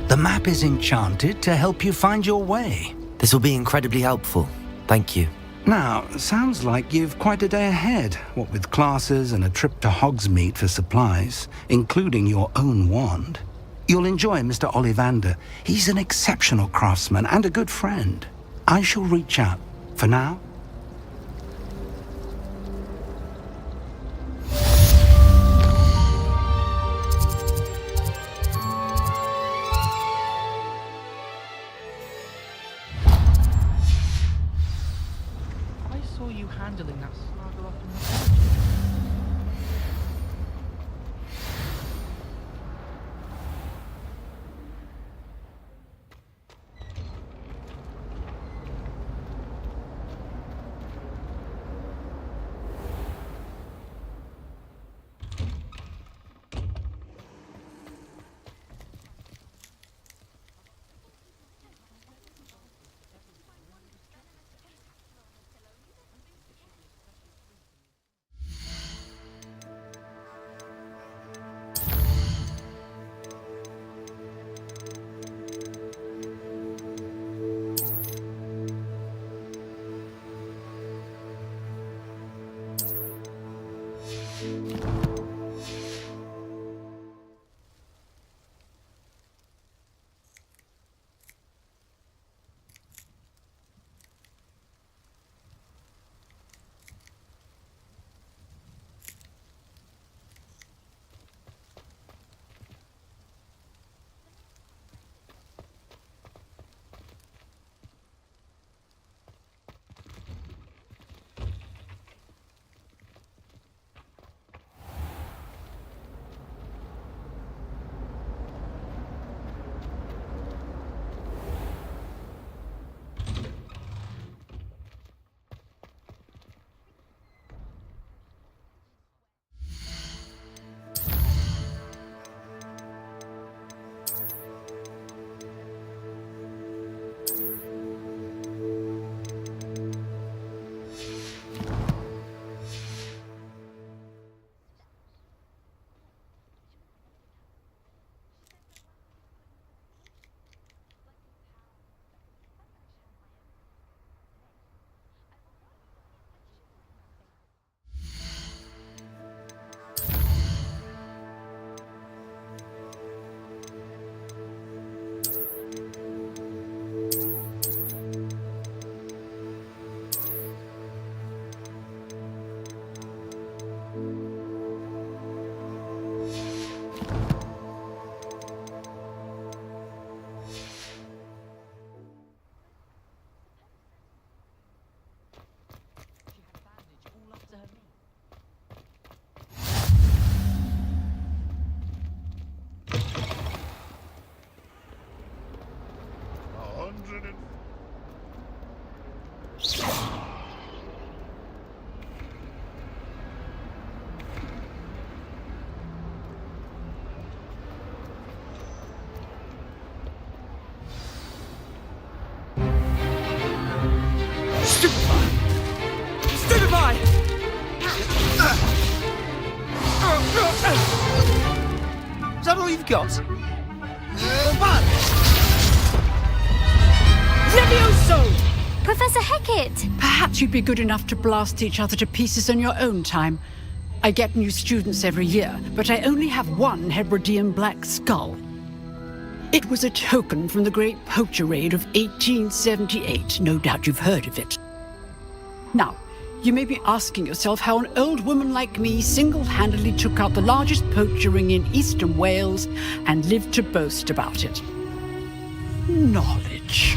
The map is enchanted to help you find your way. This will be incredibly helpful. Thank you. Now, sounds like you've quite a day ahead, what with classes and a trip to Hogsmeade for supplies, including your own wand. You'll enjoy Mr. Ollivander. He's an exceptional craftsman and a good friend. I shall reach out. For now, handling that saga up in the we've got? Levioso! Professor Hecat! Perhaps you'd be good enough to blast each other to pieces on your own time. I get new students every year, but I only have one Hebridean black skull. It was a token from the Great Poacher Raid of 1878. No doubt you've heard of it. Now, you may be asking yourself how an old woman like me single-handedly took out the largest poacher ring in eastern Wales and lived to boast about it. Knowledge.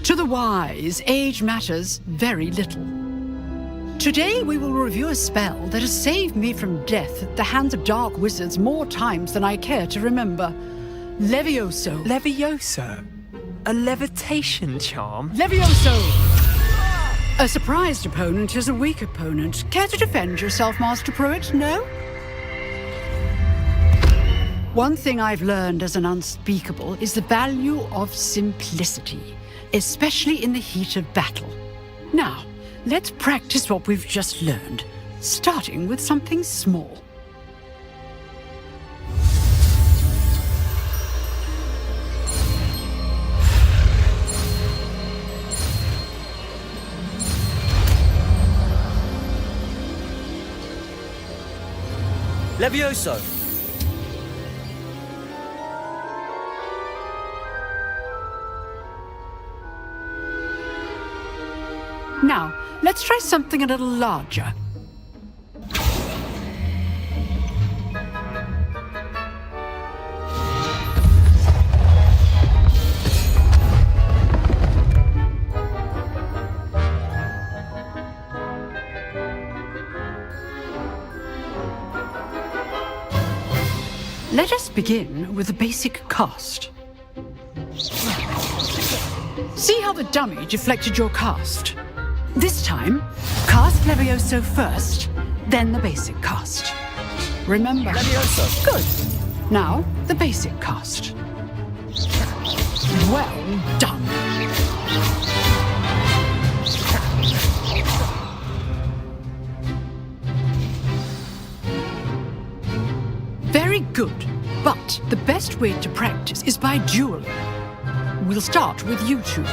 To the wise, age matters very little. Today we will review a spell that has saved me from death at the hands of dark wizards more times than I care to remember. Levioso. Levioso? A levitation charm? Levioso! A surprised opponent is a weak opponent. Care to defend yourself, Master Pruitt? No? One thing I've learned as an unspeakable is the value of simplicity, especially in the heat of battle. Now, let's practice what we've just learned, starting with something small. Levioso! Now, let's try something a little larger. Let us begin with the basic cast. See how the dummy deflected your cast? This time, cast Levioso first, then the basic cast. Remember? Levioso! Good. Now, the basic cast. Well done. Very good. But the best way to practice is by dueling. We'll start with you two.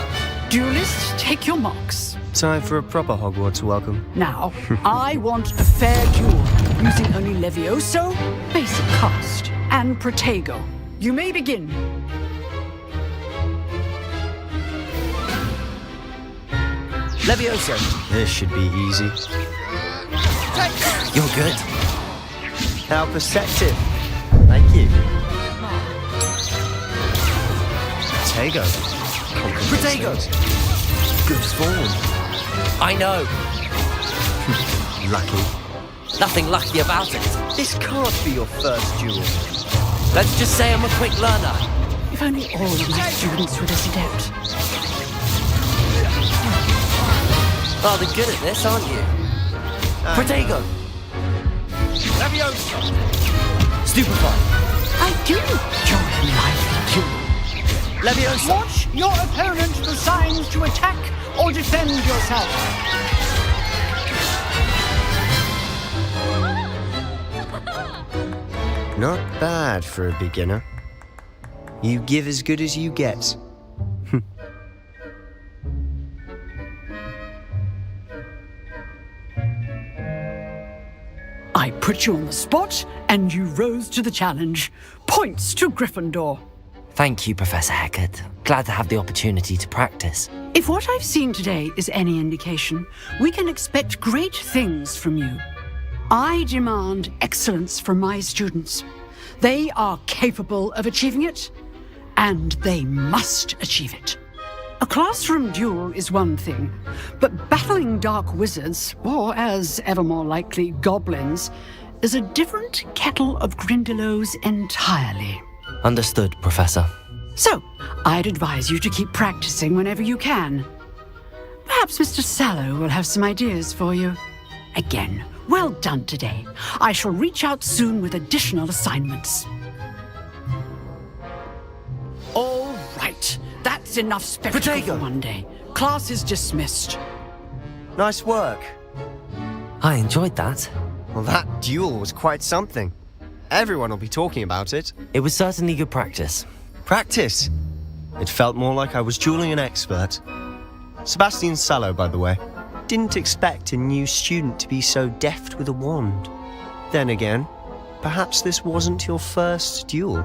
Duelists, take your marks. Time for a proper Hogwarts welcome. Now, I want a fair duel, using only Levioso, basic cast, and Protego. You may begin. Levioso! This should be easy. You're good. How perceptive. Thank you. Protego. Protego! Good form. I know. Lucky. Nothing lucky about it. This can't be your first duel. Let's just say I'm a quick learner. If only all of my students were this adept. Rather good at this, aren't you? Protego! Levioso! Stupefy! I do enjoy lively duel. Levioso! Watch your opponent for signs to attack or defend yourself. Not bad for a beginner. You give as good as you get. I put you on the spot, and you rose to the challenge. Points to Gryffindor. Thank you, Professor Hecat. Glad to have the opportunity to practice. If what I've seen today is any indication, we can expect great things from you. I demand excellence from my students. They are capable of achieving it, and they must achieve it. A classroom duel is one thing, but battling dark wizards, or as ever more likely, goblins, is a different kettle of Grindylows entirely. Understood, Professor. So, I'd advise you to keep practicing whenever you can. Perhaps Mr. Sallow will have some ideas for you. Again, well done today. I shall reach out soon with additional assignments. All right, that's enough spectacle for one day. Class is dismissed. Nice work. I enjoyed that. Well, that duel was quite something. Everyone will be talking about it. It was certainly good practice. Practice? It felt more like I was dueling an expert. Sebastian Sallow, by the way. Didn't expect a new student to be so deft with a wand. Then again, perhaps this wasn't your first duel.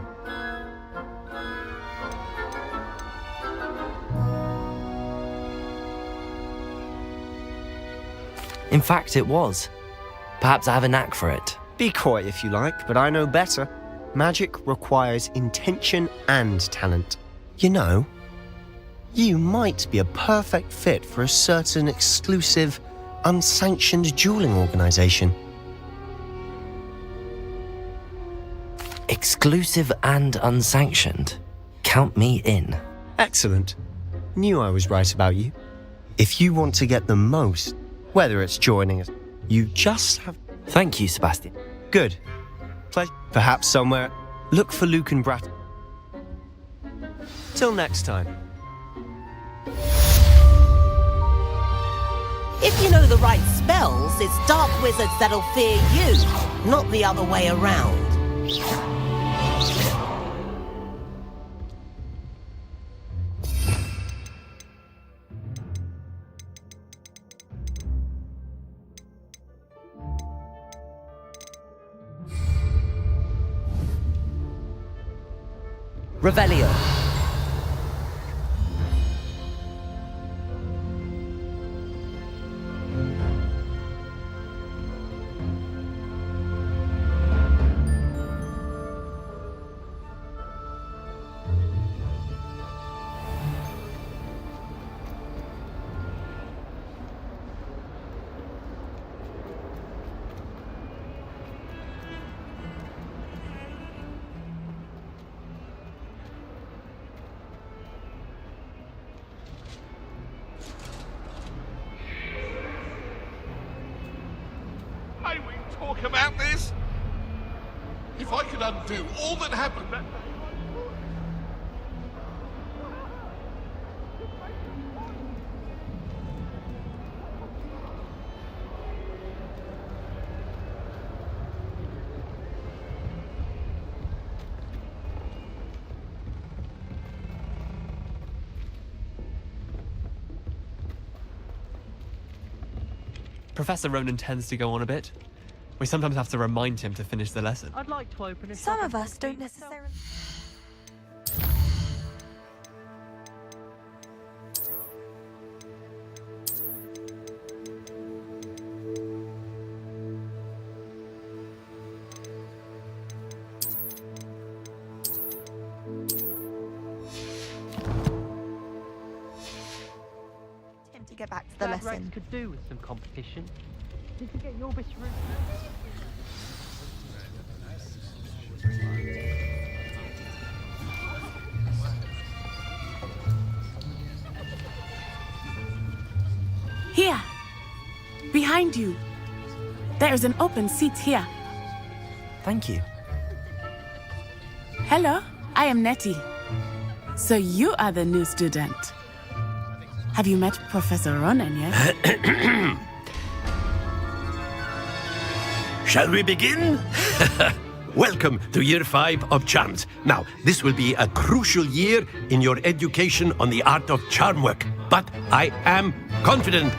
In fact, it was. Perhaps I have a knack for it. Be coy if you like, but I know better. Magic requires intention and talent. You know, you might be a perfect fit for a certain exclusive, unsanctioned dueling organization. Exclusive and unsanctioned? Count me in. Excellent. Knew I was right about you. If you want to get the most, whether it's joining us, you just have... Thank you, Sebastian. Good. Pleasure. Perhaps somewhere. Look for Luke and Brat. Till next time. If you know the right spells, it's dark wizards that'll fear you, not the other way around. Revelio. May we talk about this? If I could undo all that happened, that... Professor Ronan tends to go on a bit. We sometimes have to remind him to finish the lesson. I'd like to open it. Some of us don't necessarily... To get back to the lesson. Could do with some competition. Did you get your bit room? Here, behind you. There is an open seat here. Thank you. Hello, I am Nettie. So you are the new student. Have you met Professor Ronan yet? Shall we begin? Welcome to Year 5 of Charms. Now, this will be a crucial year in your education on the art of charm work. But I am confident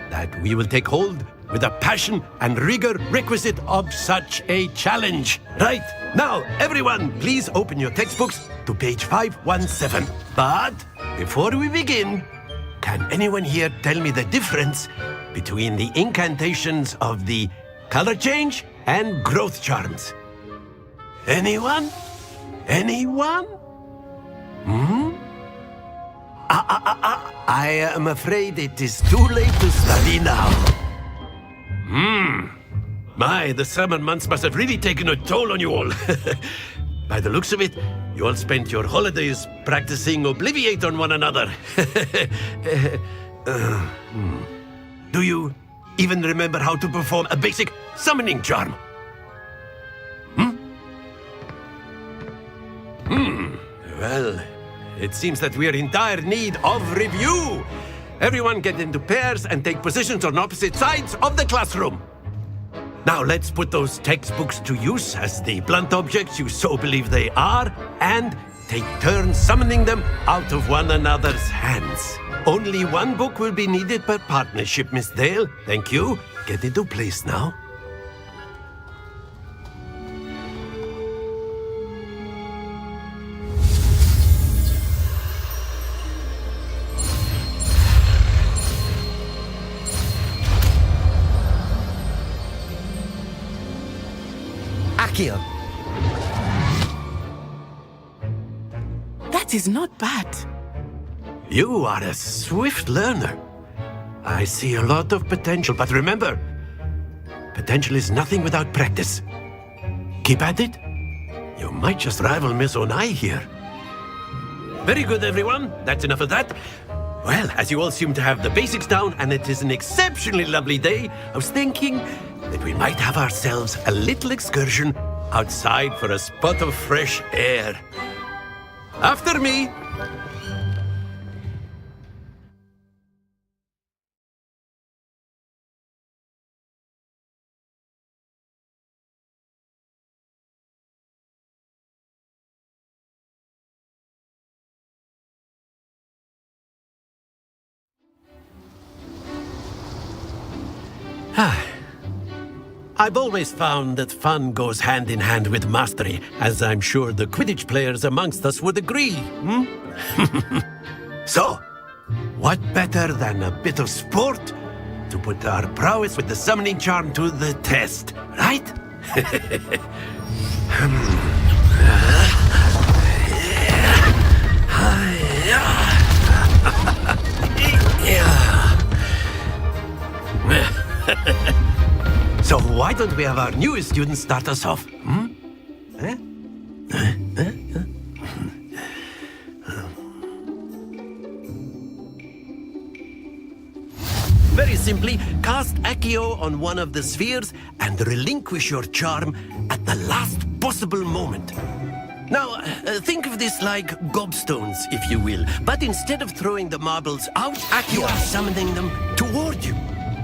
that we will take hold with the passion and rigor requisite of such a challenge. Right, now, everyone, please open your textbooks to page 517. But before we begin, can anyone here tell me the difference between the incantations of the color change and growth charms? Anyone? Anyone? I am afraid it is too late to study now. My, the summer months must have really taken a toll on you all. By the looks of it, you all spent your holidays practicing Obliviate on one another. Do you even remember how to perform a basic summoning charm? Well, it seems that we are in dire need of review. Everyone get into pairs and take positions on opposite sides of the classroom. Now let's put those textbooks to use as the blunt objects you so believe they are, and take turns summoning them out of one another's hands. Only one book will be needed per partnership, Miss Dale. Thank you. Get into place now. Accio. That is not bad. You are a swift learner. I see a lot of potential, but remember, potential is nothing without practice. Keep at it. You might just rival Miss Onai here. Very good, everyone. That's enough of that. Well, as you all seem to have the basics down, and it is an exceptionally lovely day, I was thinking that we might have ourselves a little excursion outside for a spot of fresh air. After me. I've always found that fun goes hand in hand with mastery, as I'm sure the Quidditch players amongst us would agree. So, what better than a bit of sport to put our prowess with the summoning charm to the test, right? So why don't we have our newest student start us off? Very simply, cast Accio on one of the spheres and relinquish your charm at the last possible moment. Now, think of this like gobstones, if you will. But instead of throwing the marbles out, Accio is summoning them toward you.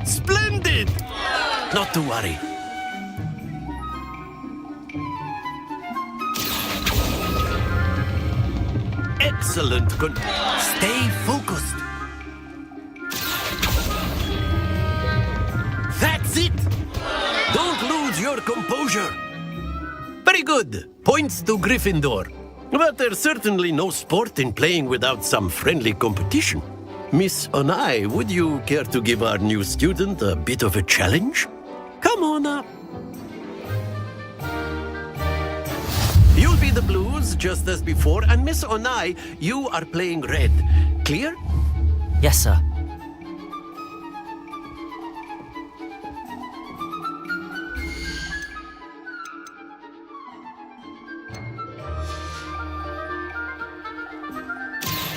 Splendid! Not to worry. Excellent. Good. Stay focused. That's it! Don't lose your composure. Very good. Points to Gryffindor. But there's certainly no sport in playing without some friendly competition. Miss Onai, would you care to give our new student a bit of a challenge? Come on up. You'll be the blues, just as before, and Miss Onai, you are playing red. Clear? Yes, sir.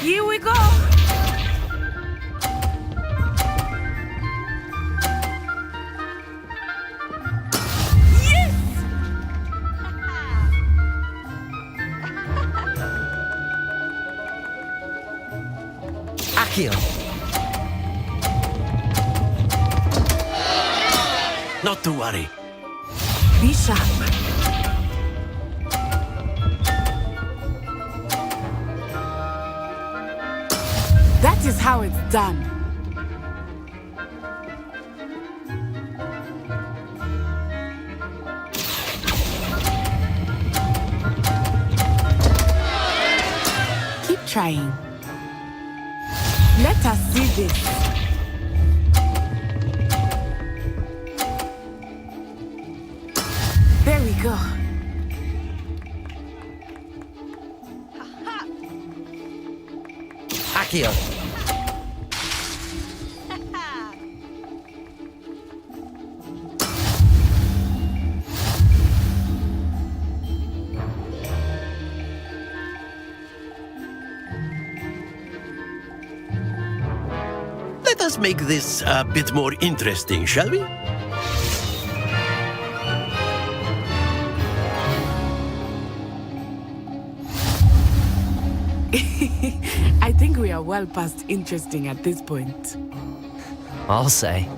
Here we go. Accio. Not to worry. Be sharp. That is how it's done. Keep trying. Let us see this. There we go. Accio. Let us make this a bit more interesting, shall we? I think we are well past interesting at this point. I'll say.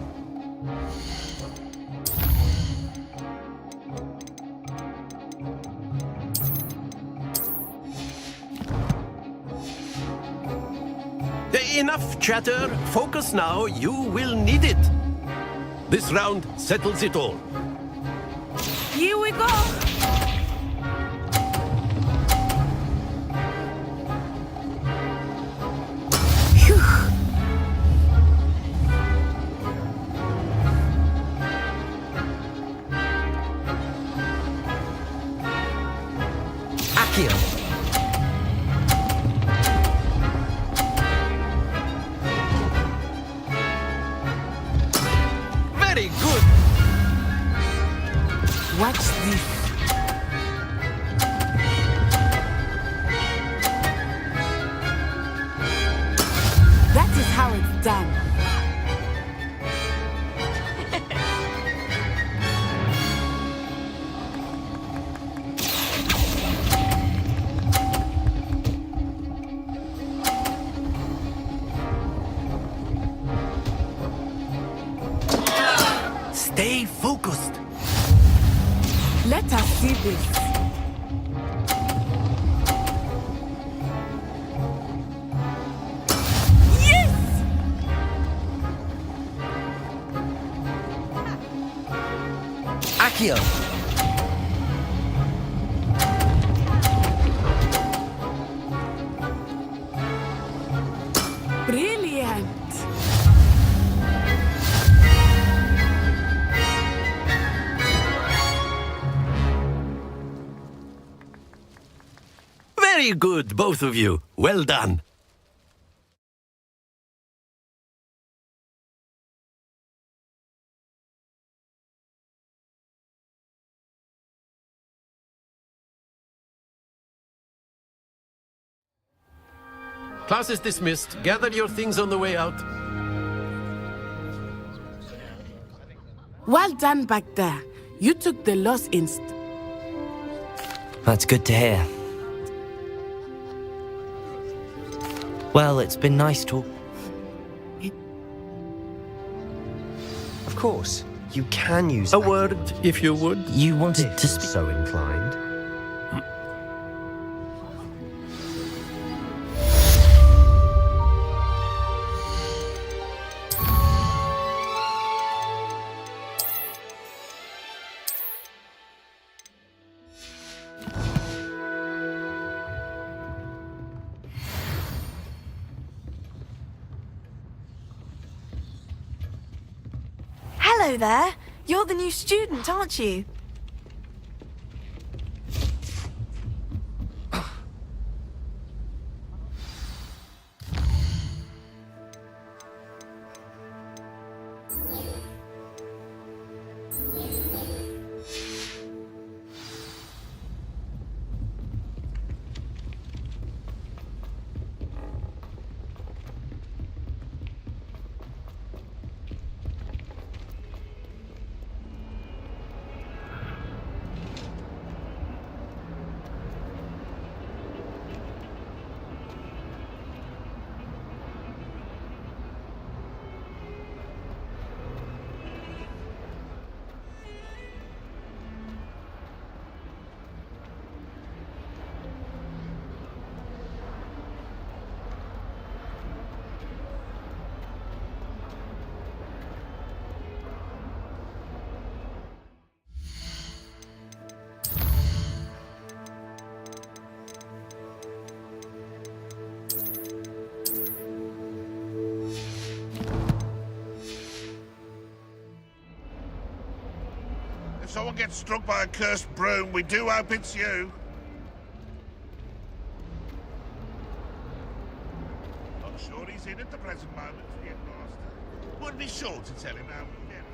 enough chatter. Focus now. You will need it. This round settles it all. Here we go. Akio. Very good. Watch this. That is how it's done. Stay focused. Let us see this. Yes! Akio. Brilliant. Very good, both of you. Well done. Class is dismissed. Gather your things on the way out. Well done back there. You took the loss inst. That's good to hear. Well, it's been nice talk. Of course, you can use a word, if you would. You wanted to speak. So inclined. Hello there. You're the new student, aren't you? If someone gets struck by a cursed broom, we do hope it's you. Not sure he's in at the present moment, the headmaster. Would be sure to tell him how we get it.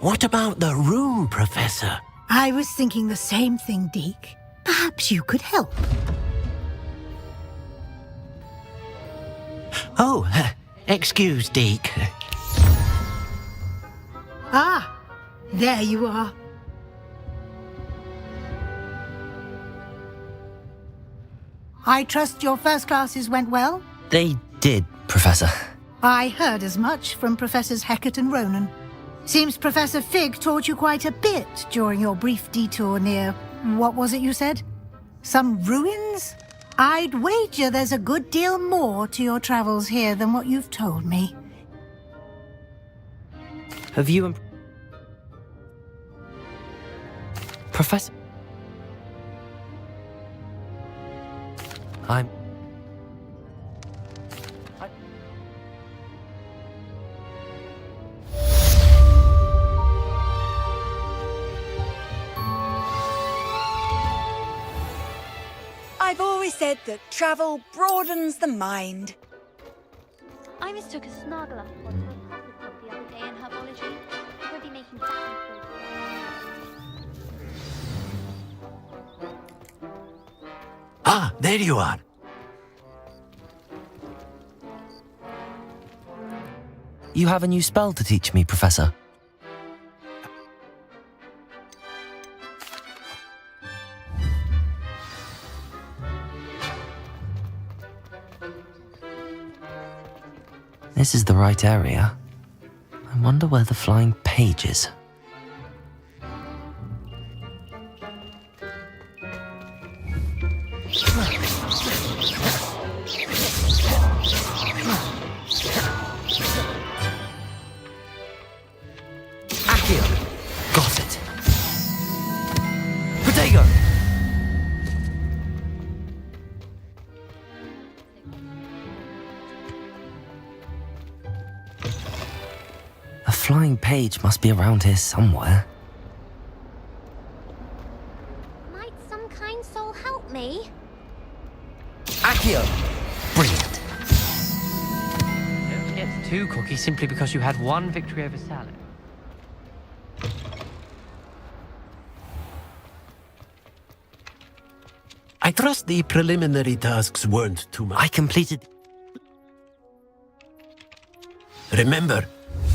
What about the room, Professor? I was thinking the same thing, Deke. Perhaps you could help. Oh, excuse, Deke. Ah, there you are. I trust your first classes went well? They did, Professor. I heard as much from Professors Hecat and Ronan. Seems Professor Fig taught you quite a bit during your brief detour near... what was it you said? Some ruins? I'd wager there's a good deal more to your travels here than what you've told me. Have you and... Professor... I'm... I've always said that travel broadens the mind. I mistook a Snargler for a Poppycock the other day in herbology. We'll be making that Ah, there you are. You have a new spell to teach me, Professor. This is the right area. I wonder where the flying page is. Accio! Got it! Protego! A flying page must be around here somewhere. Might some kind soul help me? Accio! Brilliant. Don't get too cocky simply because you had one victory over Salad. I trust the preliminary tasks weren't too much. I completed... Remember,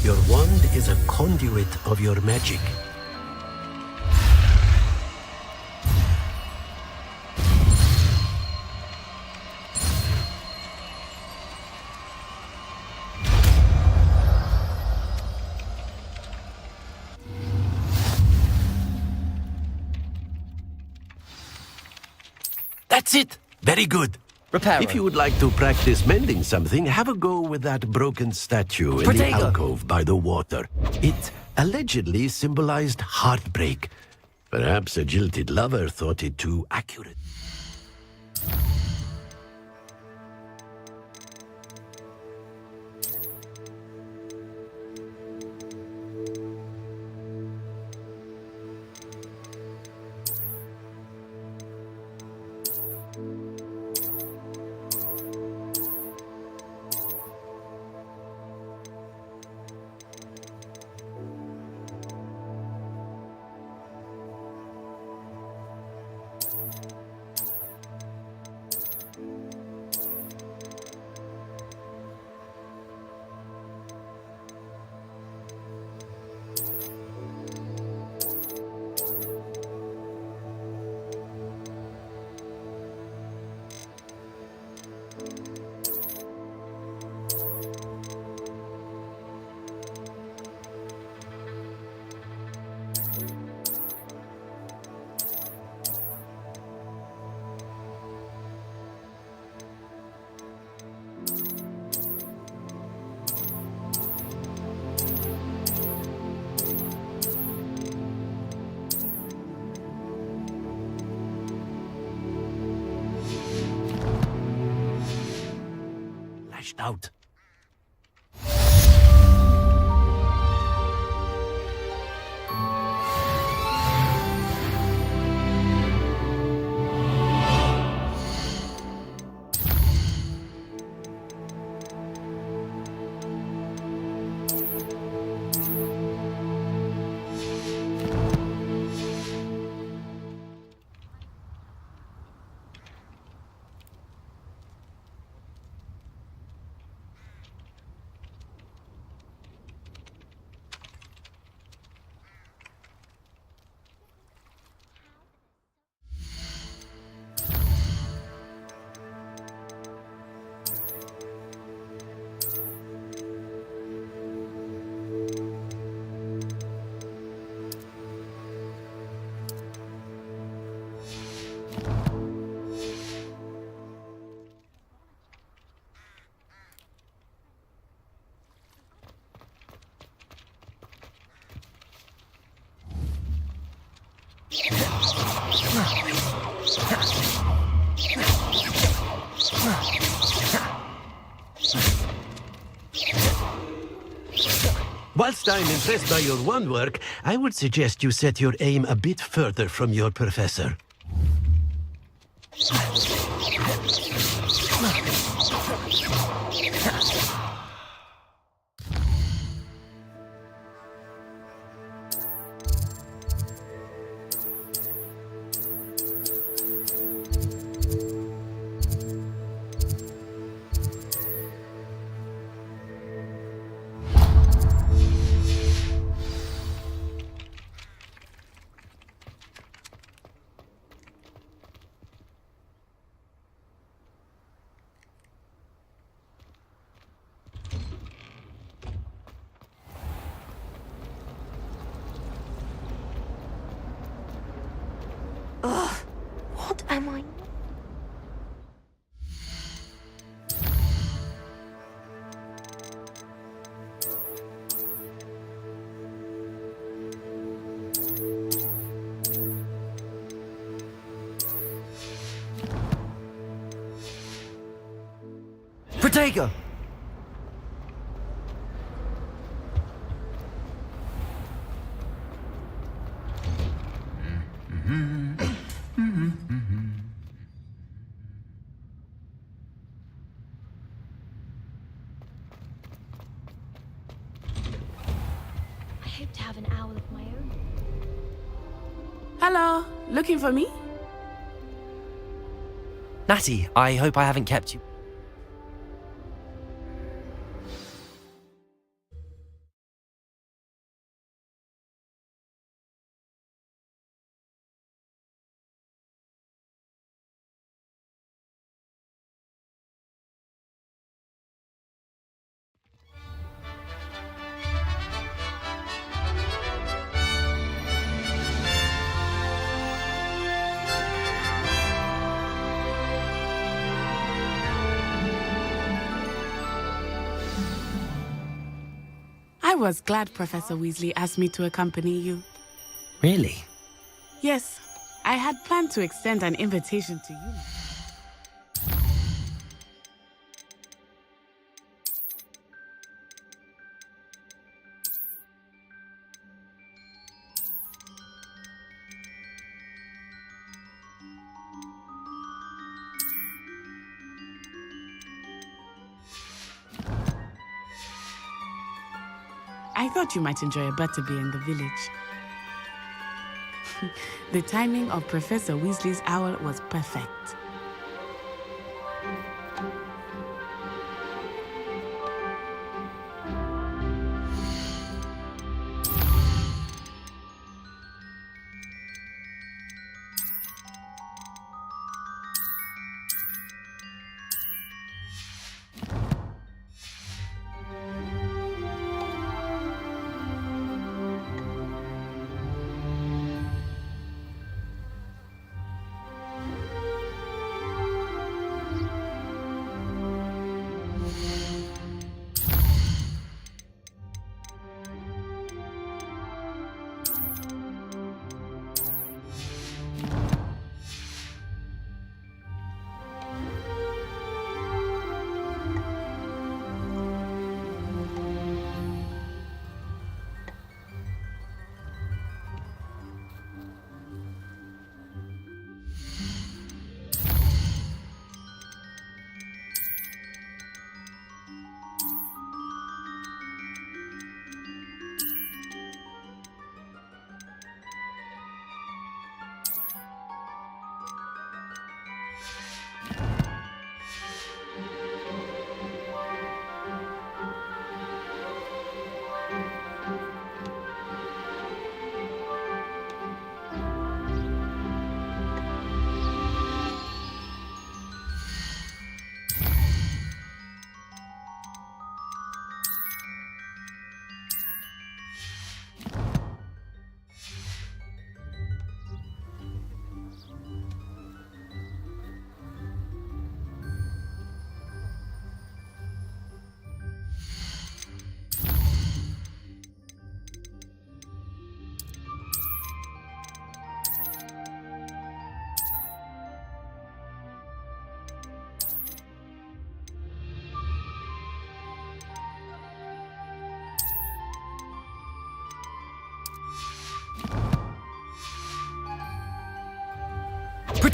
your wand is a conduit of your magic. That's it! Very good. Repair. If you would like to practice mending something, have a go with that broken statue in the alcove by the water. It allegedly symbolized heartbreak. Perhaps a jilted lover thought it too accurate. Out. Whilst I'm impressed by your wand work, I would suggest you set your aim a bit further from your professor. Ugh, what am I? Protego! I hope to have an owl of my own. Hello, looking for me? Natty, I hope I haven't kept you. I was glad Professor Weasley asked me to accompany you. Really? Yes, I had planned to extend an invitation to you. I thought you might enjoy a butterbeer in the village. The timing of Professor Weasley's owl was perfect.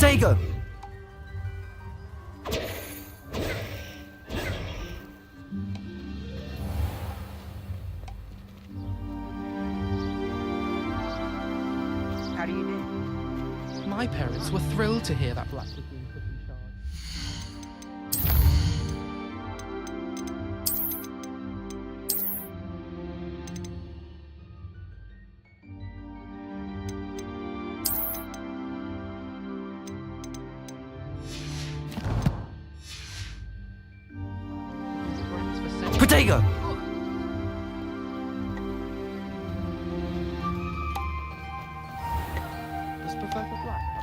Protego! How do you do? My parents were thrilled to hear that Black was being put in charge. Protego! Does Professor Black have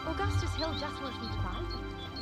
Augustus Hill just wants me to buy something.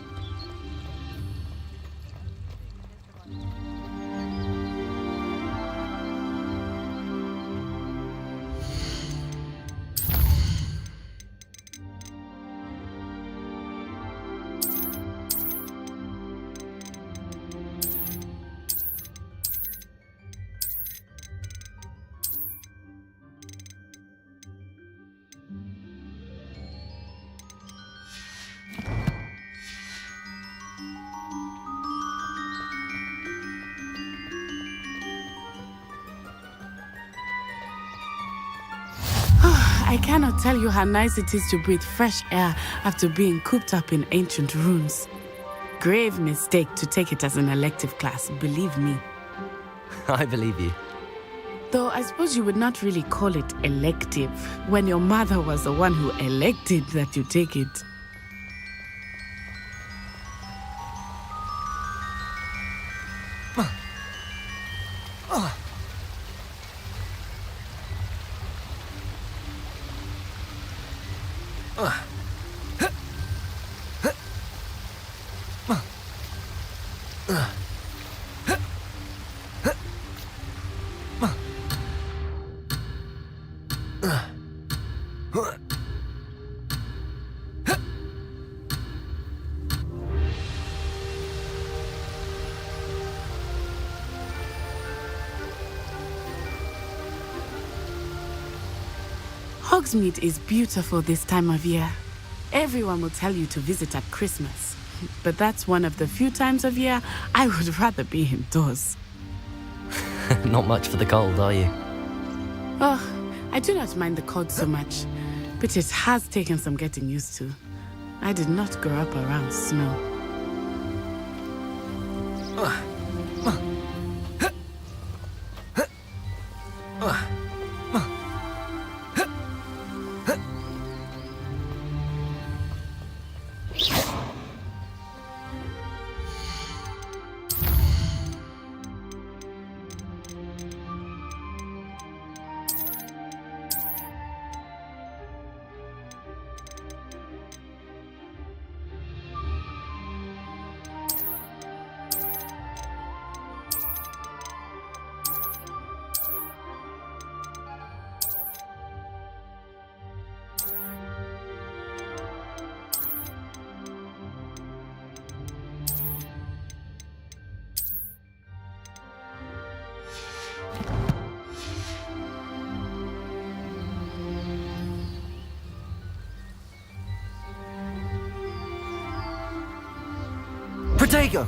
I cannot tell you how nice it is to breathe fresh air after being cooped up in ancient ruins. Grave mistake to take it as an elective class, believe me. I believe you. Though I suppose you would not really call it elective when your mother was the one who elected that you take it. Hogsmeade is beautiful this time of year. Everyone will tell you to visit at Christmas. But that's one of the few times of year I would rather be indoors. Not much for the cold, are you? Oh, I do not mind the cold so much, but it has taken some getting used to. I did not grow up around snow. There you go.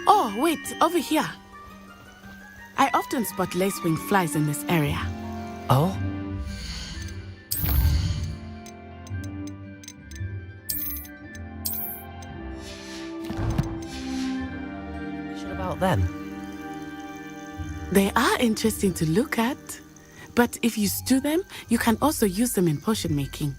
Oh, wait, over here. I often spot lacewing flies in this area. Oh? What about them? They are interesting to look at, but if you stew them, you can also use them in potion making.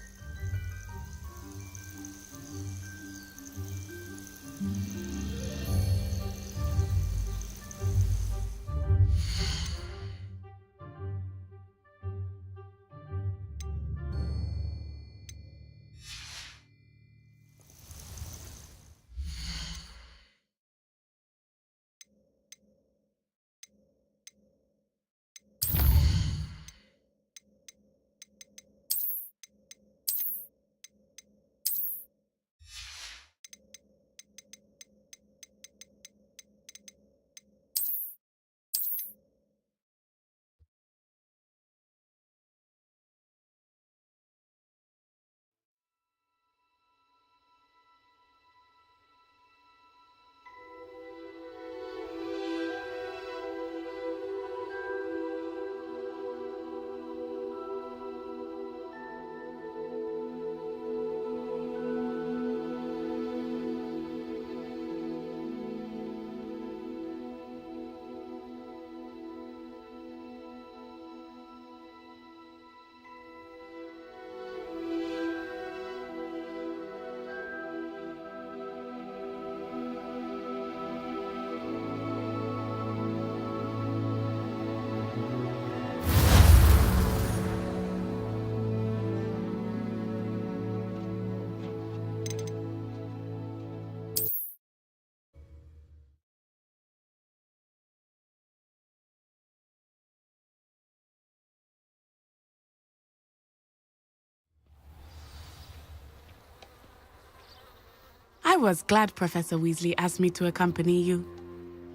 I was glad Professor Weasley asked me to accompany you.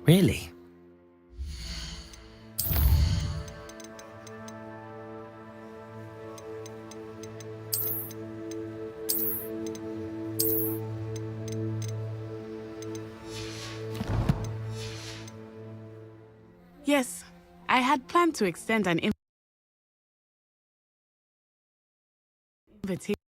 Really? Yes, I had planned to extend an invitation